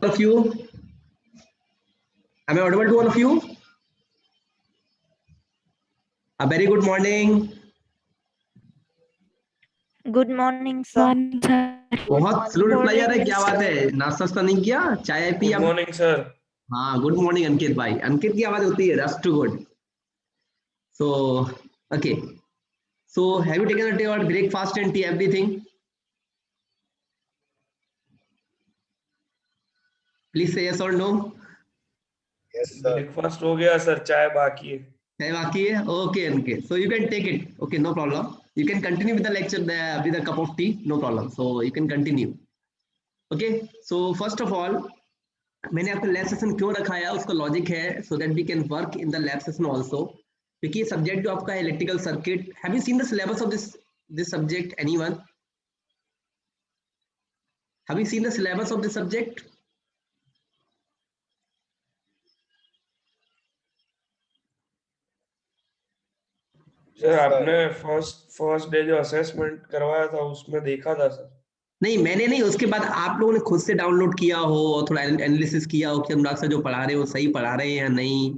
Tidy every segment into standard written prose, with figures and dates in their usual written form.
All of you, am I audible to all of you? A very good morning. Good morning sir. बहुत slow reply आ रहा है, क्या बात है? नाश्ता नहीं किया, चाय पी? Good morning sir. हाँ, गुड मॉर्निंग अंकित भाई। अंकित की आवाज होती है, that's too good. So okay, so have you taken your breakfast and tea everything? Please say yes और नो। Yes sir. ब्रेकफास्ट हो गया सर, चाय बाकी है। चाय बाकी है, okay Ankit, so you can take it, okay, no problem. You can continue with the lecture with a cup of tea, no problem. So you can continue. Okay. So first of all, मैंने आपका lab session क्यों रखा है, उसका logic है so that we can work in the lab session also. क्योंकि ये subject जो आपका है electrical circuit, have you seen the syllabus of this subject? Anyone? Have you seen the syllabus of this subject? Sir आपने first day जो assessment करवाया था उसमें देखा था सर। नहीं, मैंने नहीं, उसके बाद आप लोगों ने खुद से डाउनलोड किया हो और थोड़ा एनालिसिस किया हो कि अनुराग सर जो पढ़ा रहे हो सही पढ़ा रहे हैं या नहीं,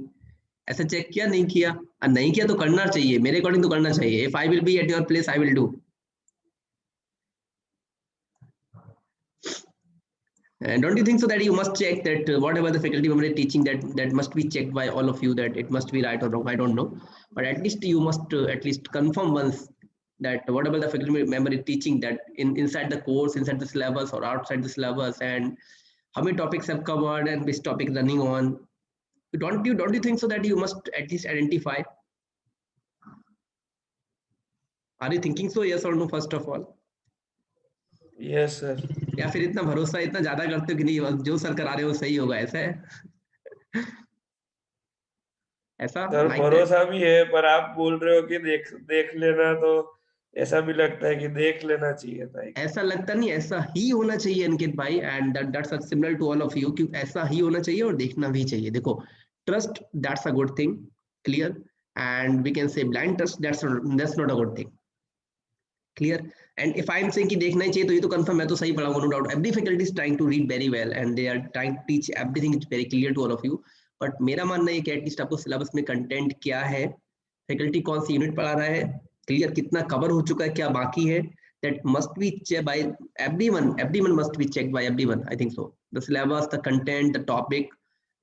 ऐसा चेक किया? नहीं किया? और नहीं किया तो करना चाहिए, मेरे अकॉर्डिंग तो करना चाहिए। If I will be at your place I will do. And don't you think so that you must check that whatever the faculty member is teaching, that must be checked by all of you, that it must be right or wrong? I don't know, but at least you must at least confirm once that whatever the faculty member is teaching, that inside the course, inside the syllabus or outside the syllabus, and how many topics have covered and which topic running on. Don't you think so that you must at least identify? Are you thinking so, yes or no, first of all? Yes sir. या फिर इतना भरोसा इतना ज्यादा करते हो कि नहीं जो सर करा रहे हो सही होगा, ऐसा है? ऐसा सर भरोसा भी है, पर आप बोल रहे हो कि देख लेना, तो ऐसा भी लगता है कि देख लेना चाहिए था। ऐसा लगता नहीं, ऐसा ही होना चाहिए अंकित भाई, and that's similar to all of you, कि ऐसा ही होना चाहिए और देखना भी चाहिए। देखो, trust that's a good thing, clear, and we can say blind trust that's not a good thing, clear. And if I am saying कि देखना ही चाहिए, तो ये तो कंफर्म, मैं तो सही पढ़ाऊंगा, no doubt. Every faculty is trying to read very well and they are trying to teach everything is very clear to all of you, but मेरा मानना है कि एटलीस्ट आपको सिलेबस में कंटेंट क्या है, फैकल्टी कौन सी यूनिट पढ़ा रहा है, क्लियर, कितना कवर हो चुका है, क्या बाकी है, that must be checked by everyone must be checked by everyone, I think so. The syllabus, the content, the topic,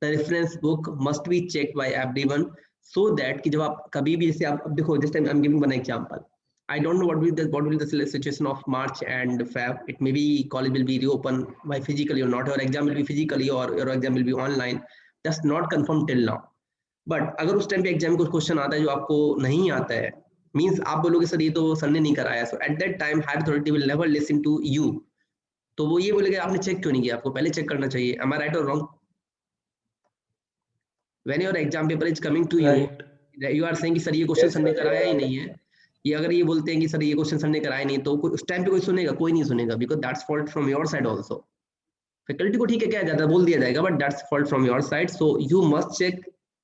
the reference book must be checked by everyone, so that कि जब आप कभी भी, जैसे आप देखो, this time I'm giving one example. I don't know what will be the situation of March and Feb. It may be college will be reopen by physically or not, or exam will be physically or your exam will be online. That's not confirmed till now. But अगर उस time पे exam कुछ question आता है जो आपको नहीं आता है, मींस आप बोलोगे सर ये तो सर ने नहीं कराया, so at that time higher authority will never listen to you. तो वो ये बोलेगा आपने चेक क्यों नहीं किया, आपको पहले चेक करना चाहिए। एम आई राइट और wrong? When your exam paper is coming to you, you are saying कि सर ये क्वेश्चन सर ने कराया ही नहीं है, ये अगर ये बोलते हैं कि सर ये क्वेश्चन सर ने कराया नहीं, तो उस टाइम पे कोई सुनेगा? कोई नहीं सुनेगा, because that's fault from your side also. Faculty को ठीक है क्या जाता है, बोल दिया जाएगा, but that's fault from your side, so you must check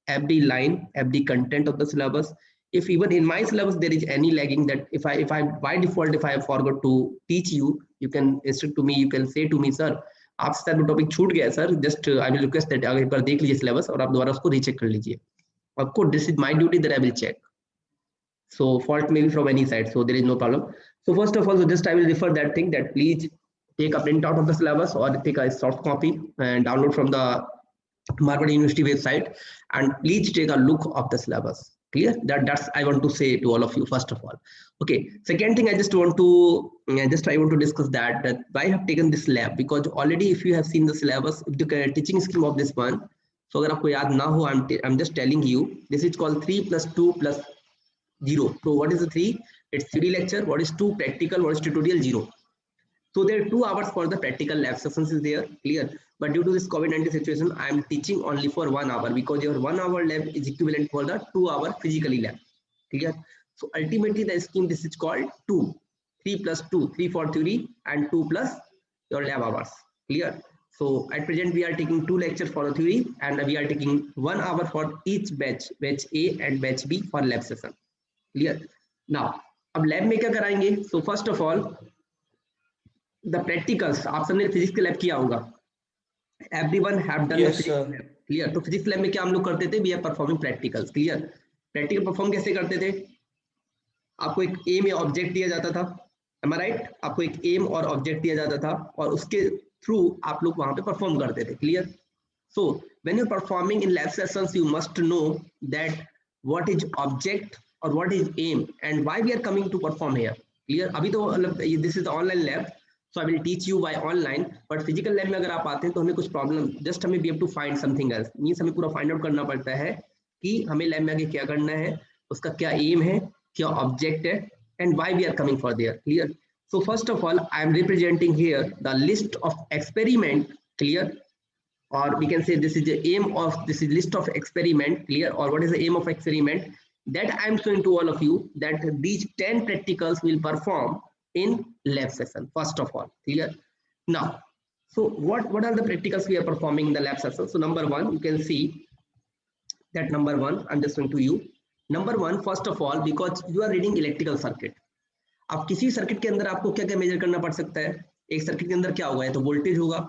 every line, every content of the syllabus. If even in my syllabus there is any lagging, that if I by default if I have forgot to teach you, you can instruct to me, you can say to me, sir आपसे शायद topic छूट गया है sir, just I will request that एक बार देख लीजिए syllabus और आप दोबारा उसको रीचेक कर लीजिए। आपको this is my duty that I will check, so fault may be from any side, so there is no problem. So first of all, so just I will refer that thing, that please take a print out of the syllabus or take a soft copy and download from the Marvard University website, and please take a look of the syllabus. Clear? That's I want to say to all of you first of all. Okay. Second thing, I just want to discuss that I have taken this lab because already if you have seen the syllabus, the teaching scheme of this one. So अगर आपको याद ना हो, I'm just telling you, this is called 3 plus 2 plus 0. So what is the 3? It's 3 lecture. What is 2? Practical. What is tutorial? 0. So there are 2 hours for the practical lab sessions is there, clear. But due to this COVID-19 situation, I am teaching only for 1 hour, because your 1 hour lab is equivalent for the 2 hour physically lab, clear. So ultimately the scheme, this is called 2, 3 plus 2, 3 for theory and 2 plus your lab hours, clear. So at present we are taking 2 lectures for the theory and we are taking 1 hour for each batch A and batch B for lab session, clear. Now अब lab में क्या कराएंगे? So first of all, the practicals, आप सबने physics के lab किया होगा, Everyone have done Yes, the physics sir. lab. Clear? तो फिजिक्स लैब में क्या हम लोग करते थे? We are performing practicals. Clear? Practical perform कैसे करते थे? आपको एक एम या ऑब्जेक्ट दिया जाता था, am I right? आपको एक एम और ऑब्जेक्ट दिया जाता था और उसके थ्रू आप लोग वहां पे परफॉर्म करते थे. Clear? So when you're performing in lab sessions, you must know that what is object or what is aim and why we are coming to perform here. Clear? अभी तो मतलब this is the online lab, so I will teach you by online. But physical lab में अगर आप आते हैं तो हमें कुछ problem, just हमें we have to find something else. Means हमें पूरा find out करना पड़ता है कि हमें लैब में आगे क्या करना है, उसका क्या एम है, क्या ऑब्जेक्ट है, and why we are coming for there. Clear? So first of all, I am representing here the list of experiment. Clear? Or we can say this is the aim of this is list of experiment. Clear? Or what is the aim of experiment that I am showing to all of you, that these 10 practicals will perform in lab session. First of all, clear? Now, so what are the practicals we are performing in the lab session? So number one, you can see that number one, I'm just showing to you. Number one, first of all, because you are reading electrical circuit, अब किसी circuit के अंदर आपको क्या क्या major करना पड़ सकता है? एक सर्किट के अंदर क्या होगा? या तो वोल्टेज होगा,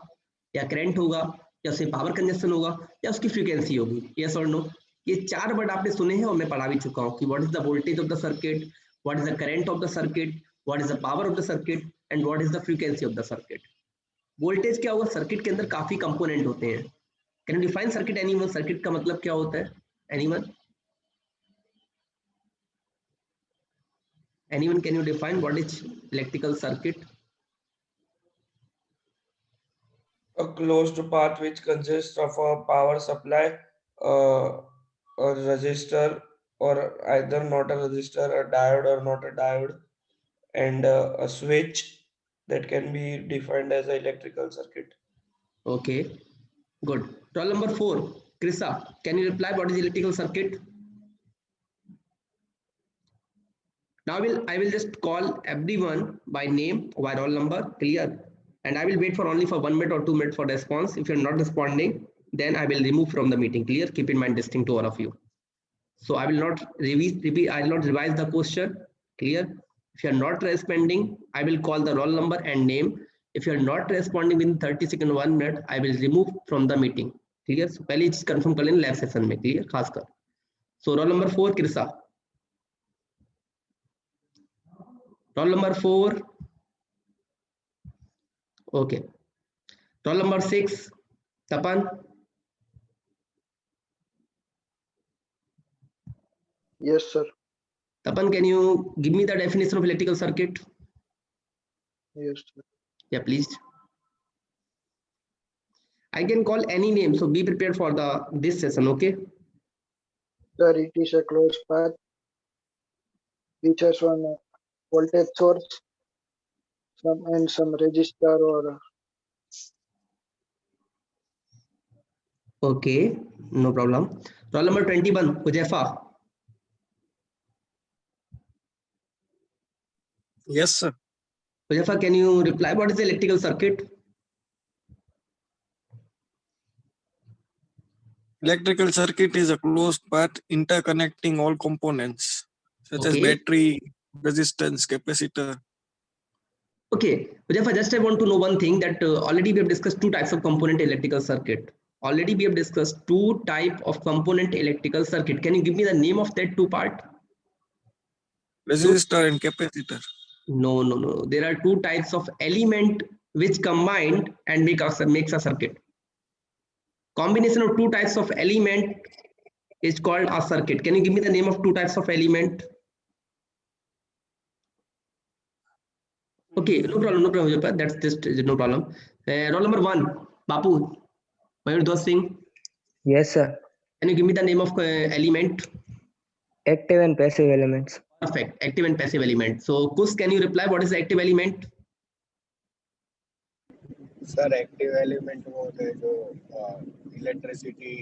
या करंट होगा, या उसमें पावर कंजप्शन होगा, या उसकी फ्रीक्वेंसी होगी. यस और नो? ये चार वर्ड आपने सुने हैं और मैं पढ़ा भी चुका हूँ कि what is the voltage of the circuit, what is the current of the circuit, what is the power of the circuit and what is the frequency of the circuit. Voltage क्या होगा? सर्किट के अंदर काफी component होते हैं. Can you define circuit anyone? Circuit का मतलब क्या होता है? Anyone? Anyone, can you define what is electrical circuit? A closed path which consists of a power supply, a resistor, or either not a resistor, a diode or not a diode, and a switch that can be defined as an electrical circuit. Okay, good. Roll number 4, Krisa, can you reply what is electrical circuit? Now I will just call everyone by name, by roll number. Clear? And I will wait for only for 1 minute or 2 minutes for response. If you're not responding, then I will remove from the meeting. Clear? Keep in mind this thing to all of you. So I will not repeat, I will not revise the question. Clear? If you are not responding, I will call the roll number and name. If you are not responding within 30 seconds, 1 minute, I will remove from the meeting. Clear? So पहले चीज confirm कर लेना lab session में. Clear? खासकर. So roll number 4, Krisa. Roll number 4. Okay. Roll number 6, Tapan. Yes, sir. Tapan, can you give me the definition of electrical circuit? Yes, sir. Yeah, please. I can call any name, so be prepared for this session, okay? Sir, it is a closed path which has one voltage source, some resistor or. Okay, no problem. Roll number 21, Huzaifa. Yes, sir. Huzaifa, can you reply what is the electrical circuit? Electrical circuit is a closed path interconnecting all components such as Okay. battery, resistance, capacitor. Okay, Huzaifa, just I want to know one thing, that already we have discussed two types of component electrical circuit. Already we have discussed two type of component electrical circuit. Can you give me the name of that two part? Resistor and capacitor. No. There are two types of element which combined and makes a circuit. Combination of two types of element is called a circuit. Can you give me the name of two types of element? Okay, no problem. That's just no problem. Roll number 1, Bapu, Mayur Singh. Yes, sir. Can you give me the name of element? Active and passive elements. Perfect. Active and passive element. So, Kus, can you reply what is the active element? Sir active element वो होते हैं जो electricity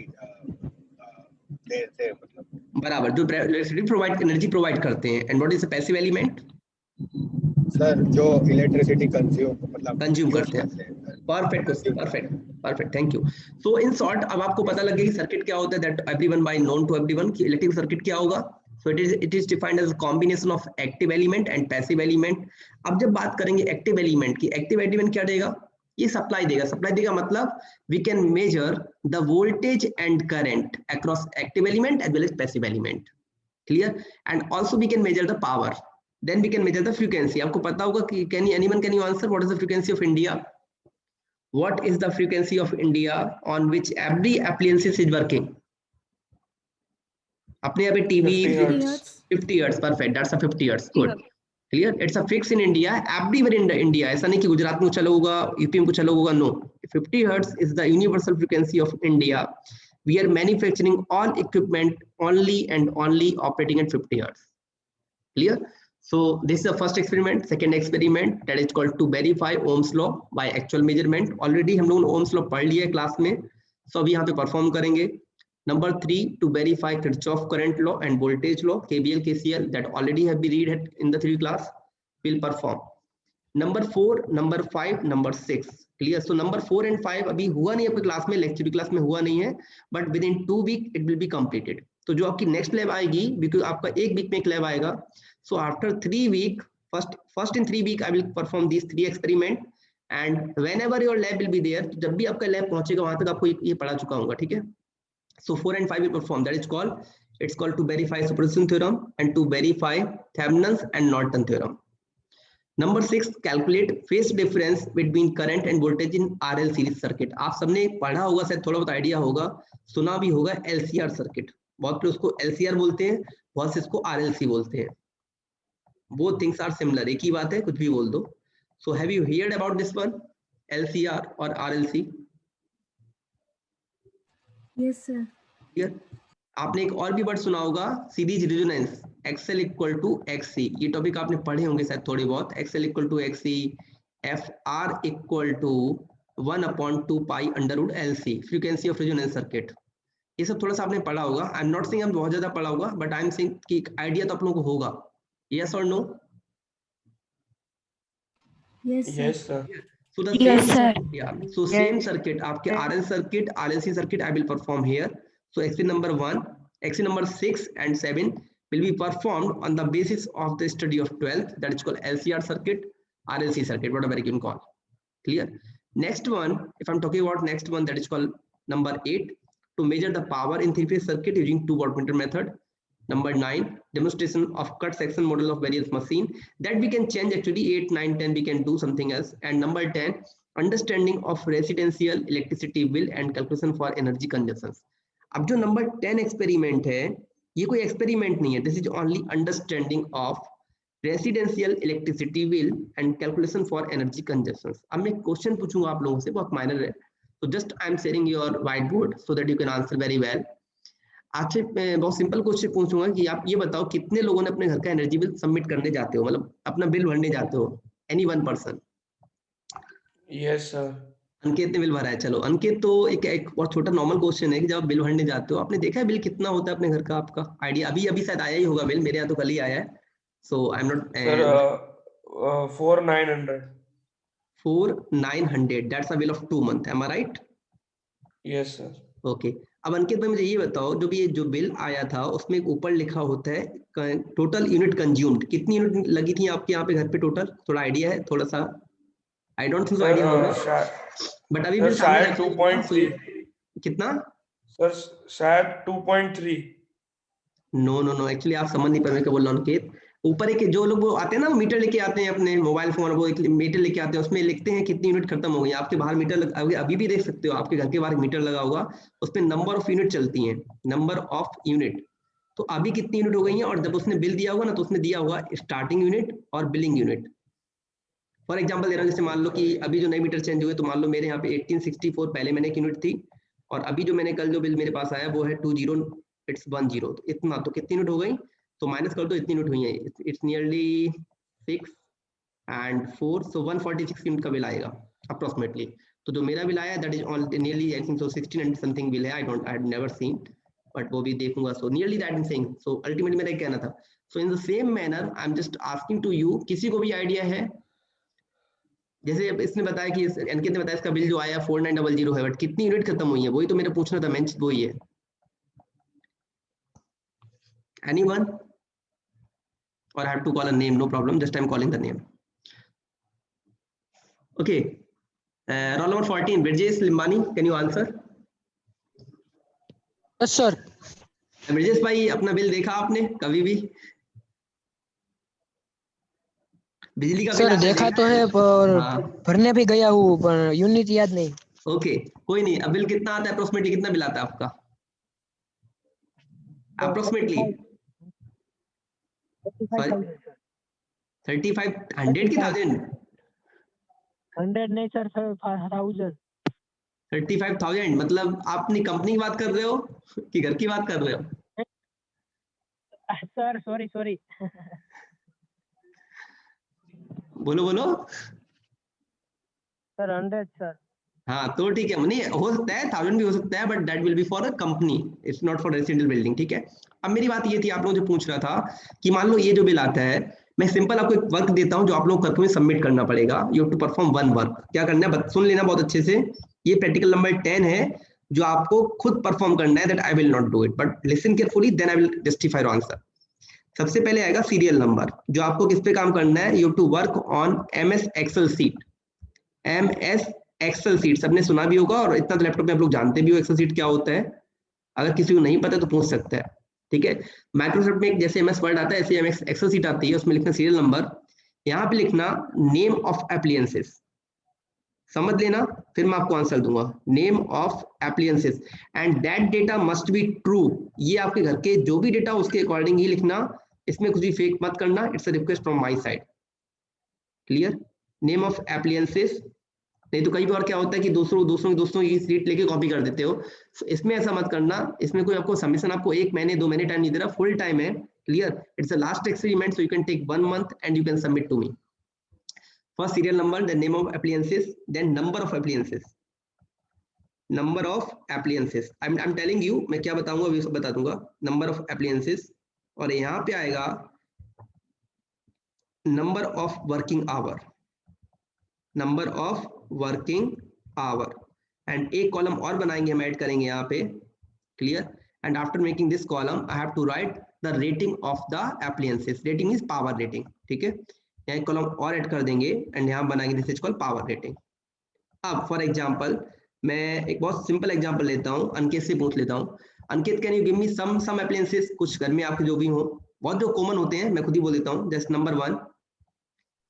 देते हैं, मतलब बराबर, जो electricity provide, energy provide करते हैं. And what is the passive element? Sir जो इलेक्ट्रिसिटी कंज्यूम करते हैं. Perfect, thank you. So in short, अब आपको पता लग गया कि सर्किट क्या होता है, that everyone by known to everyone कि इलेक्ट्रिकल सर्किट क्या होगा. So it is defined as combination of active element and passive element. अब जब बात करेंगे एक्टिव एलिमेंट की, एक्टिव एलिमेंट क्या देगा? ये सप्लाई देगा मतलब we can measure the voltage and current across active element as well as passive element, clear, and also we can measure the power, then we can measure the frequency. आपको पता होगा कि can you answer what is the frequency of India? What is the frequency of India on which every appliances is working? अपने यहाँ पे TV 50 hertz, perfect, that's a 50 hertz, good, clear, it's a fix in India, everywhere in India, ऐसा नहीं कि गुजरात में चला होगा, UP में चला होगा, no, 50 hertz is the universal frequency of India. We are manufacturing all equipment only and only operating at 50 hertz, clear? So this is the first experiment. Second experiment, that is called to verify Ohm's law by actual measurement. Already हम लोगों ने Ohm's law पढ़ लिया है class में, so अभी यहाँ पे परफॉर्म करेंगे. Number 3, to verify Kirchhoff current law and voltage law, KVL, KCL, that already have been read in the 3 class, will perform. Number 4, number 5, number 6, clear? So number 4 and 5 अभी हुआ नहीं है class में, lecture class में हुआ नहीं है, but within 2 weeks it will be completed. तो जो आपकी नेक्स्ट लैब आएगी, बिकॉज आपका 1 वीक में एक लैब आएगा, so after 3 week, first in 3 week I will perform these 3 experiment, and whenever your lab will be there, जब भी आपका लैब पहुंचेगा वहां तक आपको ये पढ़ा चुका होगा, ठीक है? So 4 and 5 will perform, that is called, it's called to verify superposition theorem and to verify Thevenin's and Norton theorem. Number 6, calculate phase difference between current and voltage in RL series circuit. आप सबने पढ़ा होगा, शायद थोड़ा बहुत idea होगा, सुना भी होगा LCR सर्किट, बहुत लोग उसको LCR बोलते हैं, बहुत से इसको RLC बोलते हैं. Both things are similar, एक ही बात है, कुछ भी बोल दो. So have you heard about this one, LCR or RLC? Yes sir. Here आपने एक और भी वर्ड सुना होगा, series resonance, XL equal to XC. ये टॉपिक आपने पढ़े होंगे शायद थोड़े बहुत. XL equal to XC, FR equal to 1/2 pi under root LC, frequency of resonance circuit. ये सब थोड़ा सा आपने पढ़ा होगा. आई एम नॉट सेइंग हम बहुत ज्यादा पढ़ा होगा, बट आई एम सेइंग कि आइडिया तो आप लोगों को होगा. Yes or no? Yes sir. Yes, sir. So the Yes, same, sir. yeah. So same circuit, आपके RL circuit, RLC circuit I will perform here. So XC number 1, XC number 6 and 7 will be performed on the basis of the study of 12th, that is called LCR circuit, RLC circuit, whatever you can call. Clear? Next one, if I'm talking about next one, that is called number 8, to measure the power in 3-phase circuit using 2 wattmeter method. Number 9, demonstration of cut section model of various machine, that we can change actually. 8, 9, 10 we can do something else. And number 10, understanding of residential electricity bill and calculation for energy consumption. अब जो number 10 experiment है, ये कोई experiment नहीं है, this is only understanding of residential electricity bill and calculation for energy consumption. अब मैं question पूछूंगा आप लोगों से, बहुत माइनर है, तो just I am sharing your white board so that you can answer very well. आज मैं बहुत सिंपल क्वेश्चन पूछूंगा कि आप ये बताओ कितने लोगों ने अपने घर का एनर्जी बिल सबमिट करने जाते हो, मतलब अपना बिल भरने जाते हो? Any one person? Yes, sir. अंकित ने बिल भरा है. चलो अंकित, तो एक बहुत छोटा नॉर्मल क्वेश्चन है कि जब आप बिल भरने जाते हो, आपने देखा है बिल कितना होता है अपने घर का? आपका आइडिया? अभी शायद आया ही होगा बिल, मेरे यहाँ तो कल ही आया है. So I am not. Sir, 4,900. 4,900, that's a bill of 2 months, am I right? Yes, sir. Okay. अब अंकित भाई मुझे ये बताओ, जो बिल आया था उसमें एक ऊपर लिखा होता है टोटल यूनिट कंज्यूम्ड, कितनी यूनिट लगी थी आपके यहाँ पे घर पे टोटल? थोड़ा आइडिया है? थोड़ा सा आई डोंट थिंक आइडिया होगा, बट अभी बिल शायद 2.3. कितना? सर शायद 2.3. नो एक्चुअली आप समझ नहीं पा रहे, क्या बोल रहा हूँ अंकित. ऊपर एक जो लोग वो आते हैं ना, मीटर लेके आते हैं अपने मोबाइल फोन, वो एक मीटर लेके आते हैं, उसमें लिखते हैं कितनी यूनिट खत्म हो गई. आपके बाहर मीटर अभी भी देख सकते हो, आपके घर के बाहर मीटर लगा होगा, उसमें नंबर ऑफ यूनिट चलती हैं, नंबर ऑफ यूनिट. तो अभी कितनी यूनिट हो गई है, और जब उसने बिल दिया होगा ना, तो उसने दिया होगा स्टार्टिंग यूनिट और बिलिंग यूनिट. फॉर एग्जाम्पल दे रहा हूँ, जैसे मान लो कि अभी जो नए मीटर चेंज हुए, तो मान लो मेरे यहाँ पे 1864 पहले मैंने एक यूनिट थी, और अभी जो मैंने कल जो बिल मेरे पास आया वो है 20, तो इतना, तो कितनी यूनिट हो गई? तो माइनस कर दो, इतनी यूनिट हुई है, it's nearly 6 and 4, so 146 unit का बिल आएगा अप्रोक्सीमेटली. तो जो मेरा बिल आया that is nearly I think so 1600 something bill है. I had never seen, but वो भी देखूंगा. So nearly that I am saying. So ultimately मेरा कहना था. So in the same manner I am just asking to you, किसी को भी आइडिया है? जैसे इसने बताया कि अंकित ने बताया इसका बिल जो आया 4900 है, बट कितनी यूनिट खत्म हुई है, वही तो मेरा पूछना था, मेन वही है. Anyone? or I have to call a name, no problem, just I'm calling the name. Okay, roll number 14 Brijesh Limbani, can you answer? Yes sir. Brijesh भाई अपना बिल देखा आपने कभी भी? बिजली का बिल सर आपने देखा तो है पर हाँ भरने भी गया हूँ पर यूनिट याद नहीं। ओके कोई नहीं। अब बिल कितना आता है अप्रोक्सीमेटली, कितना बिल आता है आपका अप्रोक्सीमेटली? 3500 की 1000? 100 नहीं सर, 1000। 35,000 मतलब आप अपनी कंपनी की बात कर रहे हो कि घर की बात कर रहे हो? Sir sorry sorry. बोलो बोलो। Sir 100 sir. हाँ तो ठीक है, नहीं हो सकता है 1000 भी हो सकता है, but that will B for a company, it's not for residential building. ठीक है, अब मेरी बात ये थी, आप लोगों से पूछ रहा था कि मान लो ये जो बिल आता है, मैं सिंपल आपको एक वर्क देता हूं जो आप लोग करके मुझे सबमिट करना पड़ेगा। You have to perform one work. क्या करना है सुन लेना बहुत अच्छे से, ये प्रैक्टिकल नंबर 10 है जो आपको खुद परफॉर्म करना है। That I will not do it, but listen carefully then I will justify your answer. सबसे पहले आएगा सीरियल नंबर, जो आपको किस पे काम करना है, you have to work on MS Excel sheet. MS Excel sheet सबने सुना भी होगा, और इतना तो लैपटॉप में आप लोग जानते भी हो एक्सेल सीट क्या होता है। अगर किसी को नहीं पता तो पूछ सकता है। ठीक है, माइक्रोसॉफ्ट में जैसे MS वर्ड आता है ऐसे MS एक्सेल सीट आती है, उसमें लिखना सीरियल नंबर, यहाँ पे लिखना नेम ऑफ एप्लियंसेस। समझ लेना, फिर मैं आपको आंसर दूंगा। Name of appliances and that data must be true. ये आपके घर के जो भी डेटा उसके अकॉर्डिंग ही लिखना, इसमें कुछ भी फेक मत करना। It's a request from my side. Clear? Name of appliances. नहीं तो कई बार क्या होता है कि दोस्तों की सीट लेके कॉपी कर देते हो। So, इसमें ऐसा मत करना। इसमें कोई आपको सबमिशन आपको 1 महीने 2 महीने टाइम नहीं दे रहा, फुल टाइम है। Clear? It's a last experiment, so you can take 1 month and you can submit to me. First serial number, then name of appliances, then number of appliances. Number of appliances, I am telling you, मैं क्या बताऊंगा अभी सब बता दूंगा। Number of appliances, और यहाँ पे आएगा number of working hour. Number of working hour, and एक कॉलम और बनाएंगे, हम ऐड करेंगे यहाँ पे। Clear? And after making this column I have to write the rating of the appliances. Rating is power rating. ठीक है, यहाँ एक कॉलम और ऐड कर देंगे एंड यहाँ बनाएंगे this is called power rating. अब फॉर एग्जांपल मैं एक बहुत सिंपल एग्जांपल लेता हूँ, अंकित से पूछ लेता हूँ। Ankit, can you give me some appliances, कुछ घर में आपके जो भी हो, बहुत जो कॉमन होते हैं, मैं खुद ही बोल देता हूँ। Just number 1,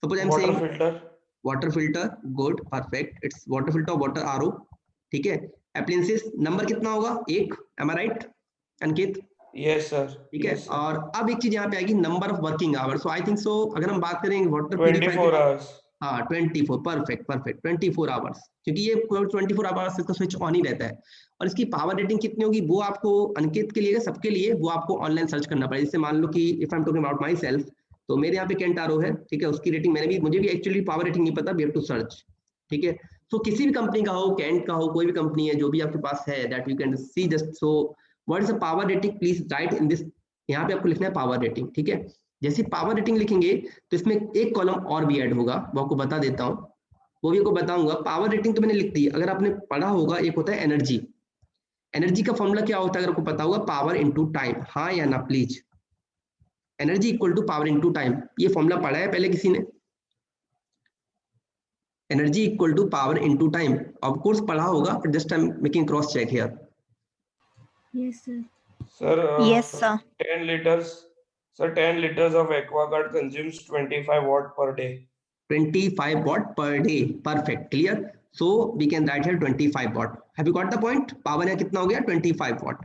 suppose I am saying water filter. Good, perfect, it's water filter, water RO। ठीक है, एप्लियंसेस नंबर कितना होगा? 1। Am I right Ankit? Yes sir. ठीक है, और अब एक चीज यहाँ पे आएगी, number of working hour. So I think so अगर हम बात करें वाटर 24 आवर्स। हाँ 24, परफेक्ट 24 आवर्स, क्योंकि ये 24 आवर्स इसका स्विच ऑन ही रहता है। और इसकी पावर रेटिंग कितनी होगी वो आपको, अंकित के लिए, सबके लिए, वो आपको ऑनलाइन सर्च करना पड़ेगा। जैसे मान लो कि if I am talking about my self, तो मेरे यहाँ पे केंट RO है। ठीक है, उसकी रेटिंग मुझे भी एक्चुअली पावर रेटिंग नहीं पता, वी हैव टू सर्च। ठीक है, सो किसी भी कंपनी का हो, केंट का हो, कोई भी कंपनी है जो भी आपके पास है, that you can see just. So what is the power rating, please right in this. यहाँ पे आपको लिखना है पावर रेटिंग। ठीक है, जैसे पावर रेटिंग लिखेंगे तो इसमें एक कॉलम और भी ऐड होगा, वो आपको बता देता हूँ, वो भी आपको बताऊंगा। पावर रेटिंग तो मैंने लिख दी, अगर आपने पढ़ा होगा, एक होता है एनर्जी। एनर्जी का फॉर्मूला क्या होता है अगर आपको पता होगा? Power into time. हाँ या ना please? Energy equal to power into time, ये फॉर्मूला पढ़ा है पहले किसी ने? Energy equal to power into time, of course पढ़ा होगा, but just I am making cross check here. Yes, sir. Sir, Yes, sir. 10 liters. Sir, 10 liters of AquaGuard consumes 25 watt per day. 25 watt per day, perfect, clear? So we can write here 25 watt. Have you got the point? Power यहाँ कितना हो गया? 25 watt।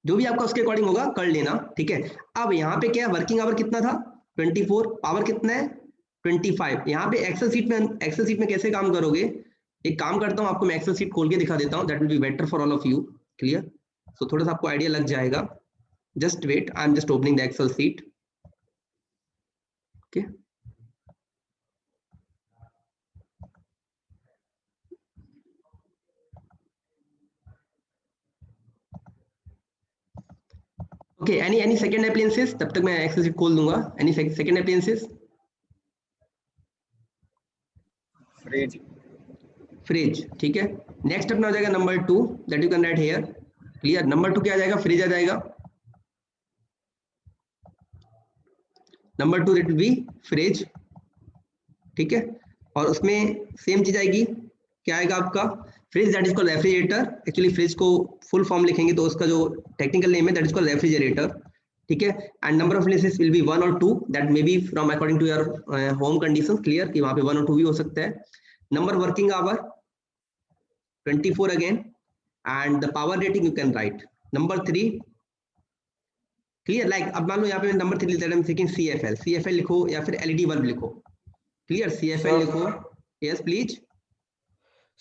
जो भी आपका उसके according होगा कर लेना। ठीक है, अब यहाँ पे क्या वर्किंग आवर कितना था? 24, पावर कितना है? 25। यहाँ पे एक्सेल सीट में कैसे काम करोगे? एक काम करता हूँ, आपको मैं एक्सेल सीट खोल के दिखा देता हूँ, that will be better for all of you. Clear? So थोड़ा सा आपको आइडिया लग जाएगा। Just wait, I am just opening the excel sheet. Okay, okay, any second appliances? तब तक मैं एक्सेल सीट खोल दूंगा। Any second appliances? फ्रिज। ठीक है, नेक्स्ट अपना हो जाएगा number 2, that you can write here. Clear? Number 2 क्या आ जाएगा? फ्रिज आ जाएगा। Number 2 that will B fridge. ठीक है, और उसमें सेम चीज आएगी, क्या आएगा आपका fridge, that is called refrigerator. Actually fridge को फुल फॉर्म लिखेंगे तो उसका जो टेक्निकल नेम है दैट इज कॉल्ड रेफ्रिजरेटर, ठीक है। And number of places will be 1 और 2, that may be from according to your home condition, clear कि वहां पे 1 और 2 भी हो सकता है। Number working hour 24 again, and the power rating you can right number 3, clear. Like अब मान लो यहाँ पे नंबर 3 लेते हैं, सेकंड CFL लिखो या फिर LED बल्ब लिखो, क्लियर। CFL लिखो, यस प्लीज।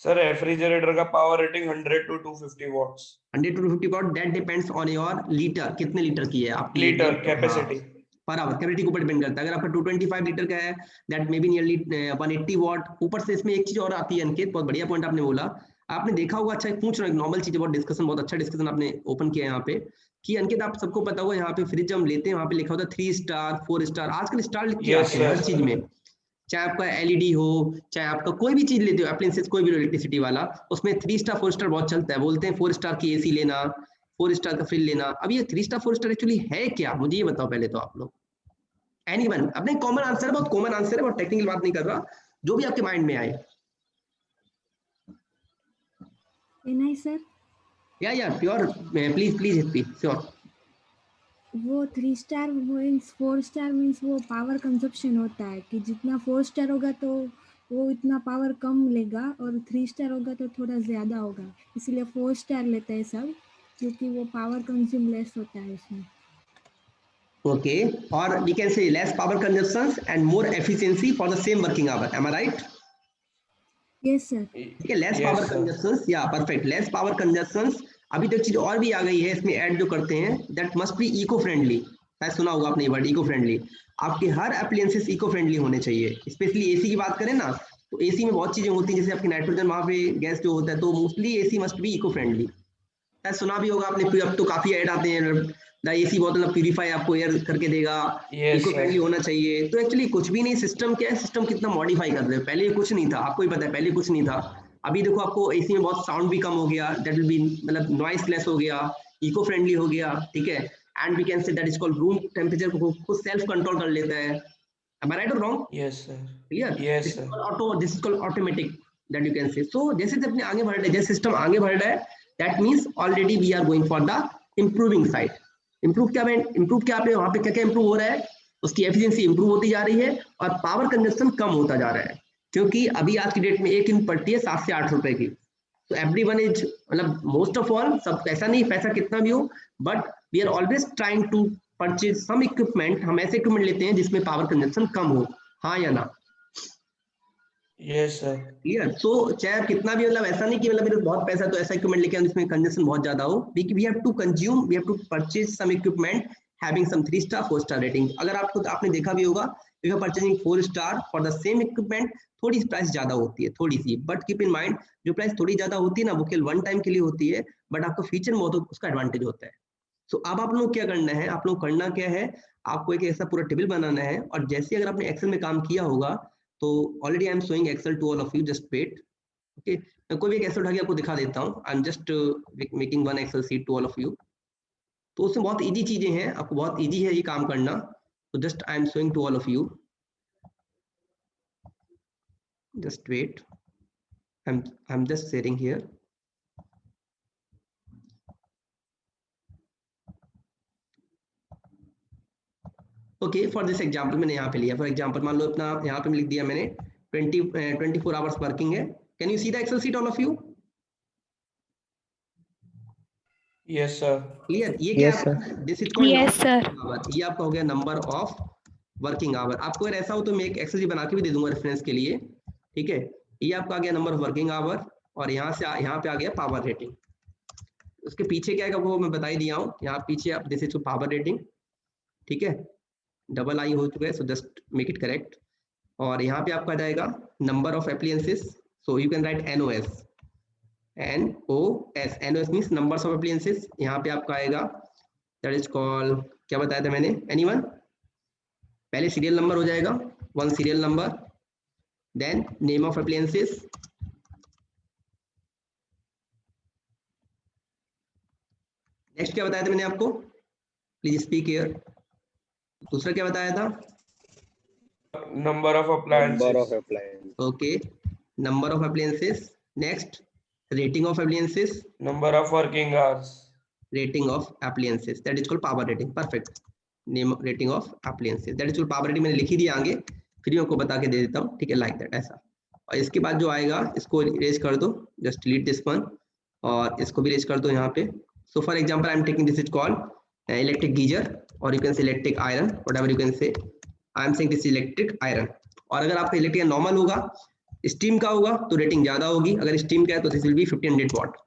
सर रेफ्रिजरेटर का power rating 100 to 250 watts. 100 to 250 watt, that depends on your litre, कितने लीटर की है आपकी litre capacity per hour, capacity के ऊपर डिपेंड करता है। अगर आपका 225 लीटर का है that may be nearly 180 what. ऊपर से इसमें एक चीज और आती है अंकित, बहुत बढ़िया पॉइंट आपने बोला, आपने देखा होगा, अच्छा पूछ रहा हूँ, नॉर्मल चीज है, बहुत डिस्कशन, बहुत अच्छा डिस्कशन आपने ओपन किया यहाँ पे कि अंकित आप सबको पता होगा यहाँ पे फ्रिज हम लेते हैं वहाँ पे लिखा होता है 3 स्टार 4 स्टार, आजकल स्टार लिख के आते हैं हर चीज में, चाहे आपका LED हो, चाहे आपका कोई भी चीज लेते हो अप्लायंसेस, कोई भी इलेक्ट्रिसिटी वाला, उसमें 3 स्टार 4 स्टार बहुत चलता है। बोलते हैं 4 स्टार की AC लेना, 4 स्टार का फ्रिज लेना। अब ये 3 स्टार 4 स्टार एक्चुअली है क्या, मुझे ये बताओ पहले तो आप लोग। एनीवन, अपने कॉमन आंसर है, बहुत कॉमन आंसर है, बहुत टेक्निकल बात नहीं कर रहा, जो भी आपके माइंड में आए। Can I, sir? या pure, please please hippie, sure. वो 3 स्टार मीन्स 4 स्टार मीन्स वो पावर कंजप्शन होता है कि जितना 4 स्टार होगा तो वो इतना पावर कम लेगा और 3 स्टार होगा तो थोड़ा ज़्यादा होगा, इसलिए 4 स्टार लेते हैं सब, क्योंकि वो पावर कंज्यूम लेस होता है उसमें। ओके, और we can say less power consumption and more efficiency for the same working hour, am I right? Yes sir. ठीक है, लेस पावर कंजप्शन, या परफेक्ट, लेस पावर कंजप्शन। अभी तो एक चीज और भी आ गई है इसमें ऐड जो करते हैं, that must be eco friendly. शायद सुना होगा आपने ये वर्ड इको फ्रेंडली। आपके हर अप्लायंसेस इको फ्रेंडली होने चाहिए। स्पेशली AC की बात करें ना, तो AC में बहुत चीजें होती हैं, जैसे आपकी नाइट्रोजन वहां पे गैस जो होता है, तो mostly AC must be eco friendly. शायद सुना भी होगा आपने, अब तो काफी ऐड आते हैं, द AC बहुत प्यूरीफाई आपको एयर करके देगा, इको फ्रेंडली होना चाहिए। तो एक्चुअली कुछ भी नहीं, सिस्टम क्या है, सिस्टम कितना मॉडिफाई कर रहे हो। पहले कुछ नहीं था, आपको ही पता है, पहले कुछ नहीं था। अभी देखो आपको AC में बहुत साउंड भी कम हो गया, दैट विल बी मतलब नॉइस लेस हो गया, इको फ्रेंडली हो गया, ठीक है। And we can say that is called room temperature को खुद सेल्फ कंट्रोल कर लेता है। Am I right or wrong? Yes sir, Clear? Yes This is sir. called auto, this is called automatic, that you can say. So जैसे अपने आगे बढ़ रहे हैं, जैसे सिस्टम आगे बढ़ रहा है, that means already we are going for the improving side. Improve क्या है, improve क्या पे वहाँ पे क्या क्या improve हो रहा है, उसकी एफिशिएंसी improve होती जा रही है और पावर कंजप्शन कम होता जा रहा है। क्योंकि अभी आज की डेट में एक यूनिट पड़ती है 7 से 8 रुपए की। तो एवरीवन इज, मतलब मोस्ट ऑफ ऑल, सब ऐसा नहीं, पैसा कितना भी हो, but we are always trying to purchase some equipment. हम ऐसे इक्विपमेंट लेते हैं जिसमें पावर कंजप्शन कम हो, हाँ या ना? Yes sir. क्लियर? सो चाहे कितना भी, मतलब ऐसा नहीं कि मतलब मेरे बहुत पैसा तो ऐसा इक्विपमेंट लेके जिसमें कंजप्शन बहुत ज्यादा हो। We have to consume, we have to purchase some equipment having some 3 star 4 star rating. अगर आपको, आपने देखा भी होगा, if you purchasing 4 star for the same equipment, थोड़ी प्राइस ज्यादा होती है, थोड़ी सी, बट कीप इन माइंड जो प्राइस थोड़ी ज्यादा होती है ना, वो केवल वन टाइम के लिए होती है, बट आपको फ्यूचर में बहुत उसका एडवांटेज होता है। सो अब आप लोग क्या करना है, आप लोग करना क्या है, आपको एक ऐसा पूरा टेबल बनाना है, और जैसे अगर आपने एक्सेल में काम किया होगा तो already I am showing Excel to all of you, just wait. Okay, मैं कोई भी एक एक्सेल उठा के आपको दिखा देता हूँ, I am just making one Excel sheet to all of you. तो उसमें बहुत इजी चीजें हैं, आपको बहुत इजी है ये काम करना। तो just I am showing to all of you, just wait, I'm just sharing here. Okay, for this example मैंने यहाँ पे लिया, फॉर एग्जांपल मान लो अपना यहाँ पे लिख दिया मैंने 24 आवर्स वर्किंग है। Can you see the Excel sheet all of you? Yes sir. Clear? ये क्या Yes, sir. This is called Yes, sir. ये आपका हो गया नंबर ऑफ वर्किंग आवर। आपको अगर ऐसा हो तो मैं एक एक्सेल शीट बना के भी दे दूंगा रेफरेंस के लिए, ठीक है। ये आपका आ गया नंबर ऑफ वर्किंग आवर, और यहाँ से यहाँ पे आ गया पावर रेटिंग। उसके पीछे क्या है वो मैं बता ही दिया हूँ, यहाँ पीछे आप दिस इज पावर रेटिंग, ठीक है, डबल आई हो चुका है, so just make it correct. और यहाँ पे आपका जाएगा number of appliances, so you can right NOS, NOS means numbers of appliances. यहाँ पे आपका आएगा दैट इज कॉल्ड, क्या बताया था मैंने, एनीवन? पहले सीरियल नंबर हो जाएगा, 1 serial number, then name of appliances, next क्या बताया था मैंने आपको, प्लीज स्पीक हियर। दूसरा क्या बताया था? number of appliances. Number of appliances. Okay, number of appliances. Next, rating of appliances. Number of working hours. Rating of appliances, that is called power rating. Perfect. Name rating of appliances, that is called power rating. मैंने लिख ही दिया आगे, फिर मैं आपको बता के दे देता हूँ, ठीक है, लाइक दैट ऐसा. और इसके बाद जो आएगा इसको इरेज कर दो, जस्ट डिलीट दिस वन, और इसको भी इरेज कर दो यहाँ पे. So for example I am taking this is called electric geyser, और you can say electric iron, whatever you can say. I am saying this electric iron. और अगर आपका इलेक्ट्रिक नॉर्मल होगा, स्टीम का होगा तो रेटिंग ज्यादा होगी. अगर स्टीम का है तो this will B 1500 what,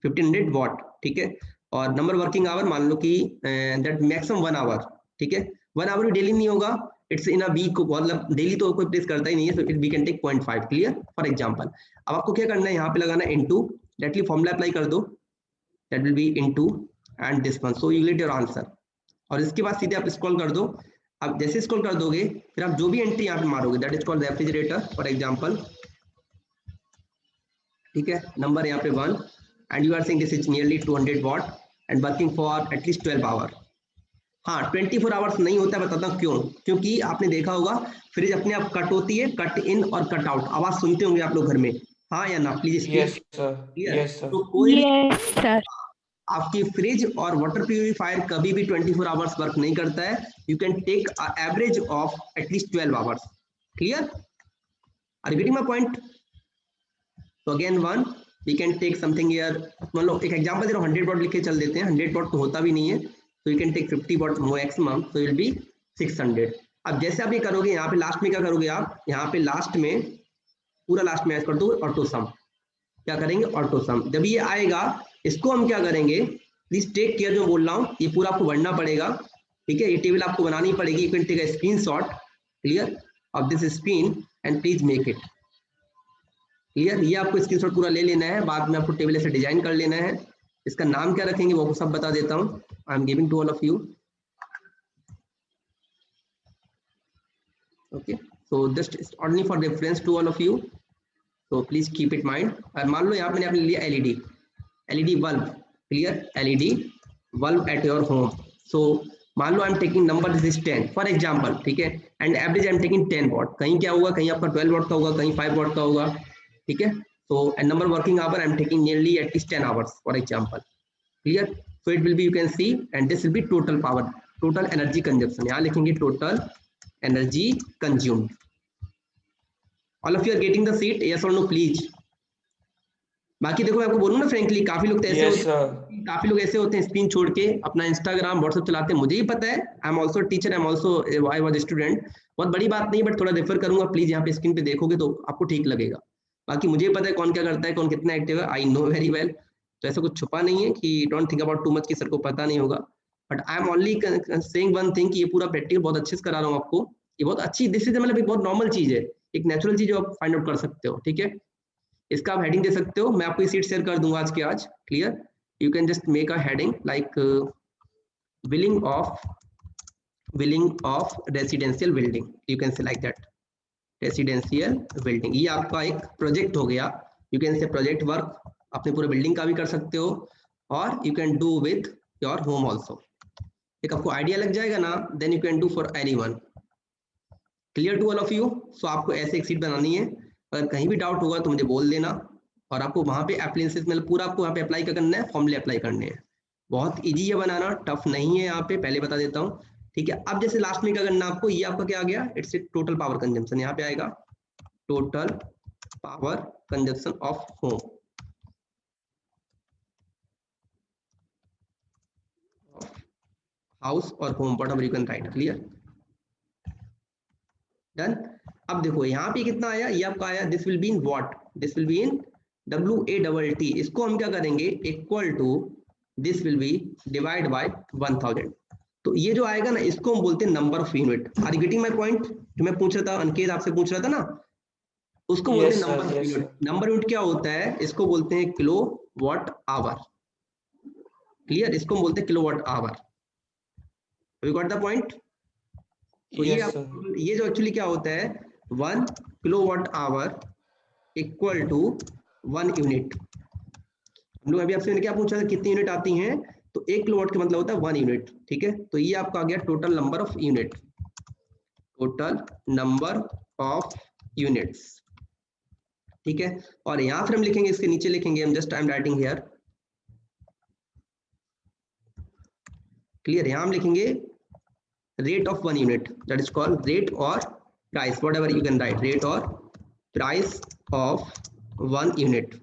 1500 what, ठीक है. और नंबर वर्किंग आवर मान लो कि दैट मैक्सिमम 1 आवर, ठीक है. 1 आवर भी डेली नहीं होगा, इट्स इन अ वीक, मतलब डेली तो कोई प्लेस करता ही नहीं है, so we can take 0.5. Clear. For example अब आपको क्या करना है, यहाँ पे लगाना इनटू, डायरेक्टली फॉर्मूला अप्लाई कर दो, that will B into and this one, so you get your answer. और इसके बाद सीधे आप स्क्रॉल कर दो. अब जैसे स्क्रॉल कर दोगे फिर आप जो भी एंट्री यहाँ पे मारोगे, that is called refrigerator for example, ठीक है. नंबर यहाँ पे 1 and you are saying this is nearly 200 watt and working for at least 12 hour. हाँ, 24 आवर्स नहीं होता है, बताता हूँ क्यों. क्योंकि आपने देखा होगा फ्रिज अपने आप कट होती है, कट इन और कट आउट. आवाज सुनते होंगे आप लोग घर में, हाँ या ना, please. Yes sir. Yes sir. तो कोई Yes, sir. आपकी फ्रिज और वाटर प्यूरिफायर कभी भी 24 आवर्स वर्क नहीं करता है. You can take average of at least 12 hours. Clear. Are you getting my point? तो again 1 we can take something here, मान लो एक एग्जांपल दे रहा हूं, 100 वॉट लिख के चल देते हैं. 100 वॉट तो होता भी नहीं है, तो you can take 50 watt maximum, तो विल बी 600. अब जैसे आप ये करोगे, यहाँ पे लास्ट में क्या करोगे आप, यहाँ पे लास्ट में पूरा लास्ट में ऐड कर दो ऑटो सम. क्या करेंगे, ऑटो सम. जब ये आएगा इसको हम क्या करेंगे, प्लीज टेक केयर, जो बोल रहा हूँ ये पूरा आपको पढ़ना पड़ेगा, ठीक है. ये टेबल आपको बनानी पड़ेगी. You can take a screenshot, clear, of this screen and please make it clear. ये आपको स्क्रीनशॉट पूरा ले लेना है, बाद में आपको टेबल ऐसे डिजाइन कर लेना है. इसका नाम क्या रखेंगे वो सब बता देता हूँ. I am giving to all of you. Okay, so just only for reference to all of you, so please keep it mind. और मान लो यहाँ मैंने आपने लिया LED bulb, clear, LED bulb at your home. So मान लो I am taking number this is 10 for example, ठीक है, and average I am taking 10 watt. कहीं क्या होगा, कहीं आपका 12 वॉट का होगा, कहीं 5 वॉट का होगा, ठीक है. so and number working hour I am taking nearly at least 10 hours for example, clear. so it will be, you can see, and this will be total power, total energy consumption. यहाँ लिखेंगे total energy consumed. All of you are getting the sheet, yes or no please. बाकी देखो मैं आपको बोलूँ ना frankly, काफी लोग तो ऐसे Yes होते हैं, काफी लोग ऐसे होते हैं स्क्रीन छोड़ के अपना इंस्टाग्राम व्हाट्सएप चलाते हैं. मुझे ही पता है, आई am also teacher, I am also I was student. बहुत बड़ी बात नहीं, बट थोड़ा रेफर करूंगा प्लीज. यहाँ पे स्क्रीन पे देखोगे तो आपको ठीक लगेगा. बाकी मुझे पता है कौन क्या करता है, कौन कितना एक्टिव है, आई नो वेरी वेल. तो ऐसा कुछ छुपा नहीं है कि don't think about too much कि सर को पता नहीं होगा. But I am only saying one thing कि ये पूरा प्रैक्टिकल बहुत अच्छे से करा रहा हूँ आपको. ये बहुत अच्छी, दिस इज मतलब एक बहुत नॉर्मल चीज है, एक नेचुरल चीज जो आप फाइंड आउट कर सकते हो, ठीक है. इसका आप हेडिंग दे सकते हो, मैं आपको ये सीट शेयर कर दूंगा आज के आज, clear. You can just make a heading like billing of residential building, you can say like that, residential building. ये आपका एक प्रोजेक्ट हो गया. You can say project work अपने पूरे बिल्डिंग का भी कर सकते हो, और you can do with your home also. एक आपको आइडिया लग जाएगा ना, then you can do for anyone. Clear to all of you. So आपको ऐसे एक सीट बनानी है. अगर कहीं भी डाउट होगा तो मुझे बोल देना, और आपको वहां पे एप्लीकेंसेस मतलब पूरा आपको वहां पे अप्लाई करना है, फॉर्मूले अप्लाई करने हैं. बहुत इजी है बनाना, टफ नहीं है यहाँ पे, पहले बता देता हूँ, ठीक है. अब जैसे लास्ट में क्या करना आपको, ये आपका क्या आ गया, इट्स टोटल पावर कंजम्पशन. यहाँ पे आएगा total power consumption of home, house और home, whatever you can write, clear, done. अब देखो यहाँ पे कितना आया, ये आपका आया, this will be in watt, this will be in WATT. इसको हम क्या करेंगे, equal to this will be divide by 1000. तो ये जो आएगा ना, इसको हम बोलते हैं number of unit. Are you getting my point? जो मैं पूछ रहा था, अंकित आपसे पूछ रहा था ना, उसको बोलते हैं number of unit. Number unit क्या होता है, इसको बोलते हैं किलो वॉट आवर, क्लियर. इसको हम बोलते हैं kilowatt hour. You got the point. तो ये जो एक्चुअली क्या होता है, 1 kilowatt hour equal to 1 unit. हम लोग अभी आपसे क्या पूछा था, कितनी यूनिट आती हैं, तो 1 किलोवाट का मतलब होता है 1 यूनिट, ठीक है. तो ये आपका आ गया total number of unit. Total number of units, ठीक है। और यहां फिर हम लिखेंगे, इसके नीचे लिखेंगे हम, just I am writing here, clear. यहां हम लिखेंगे rate of 1 unit, that is called rate or price, whatever you can write, rate or price of 1 unit।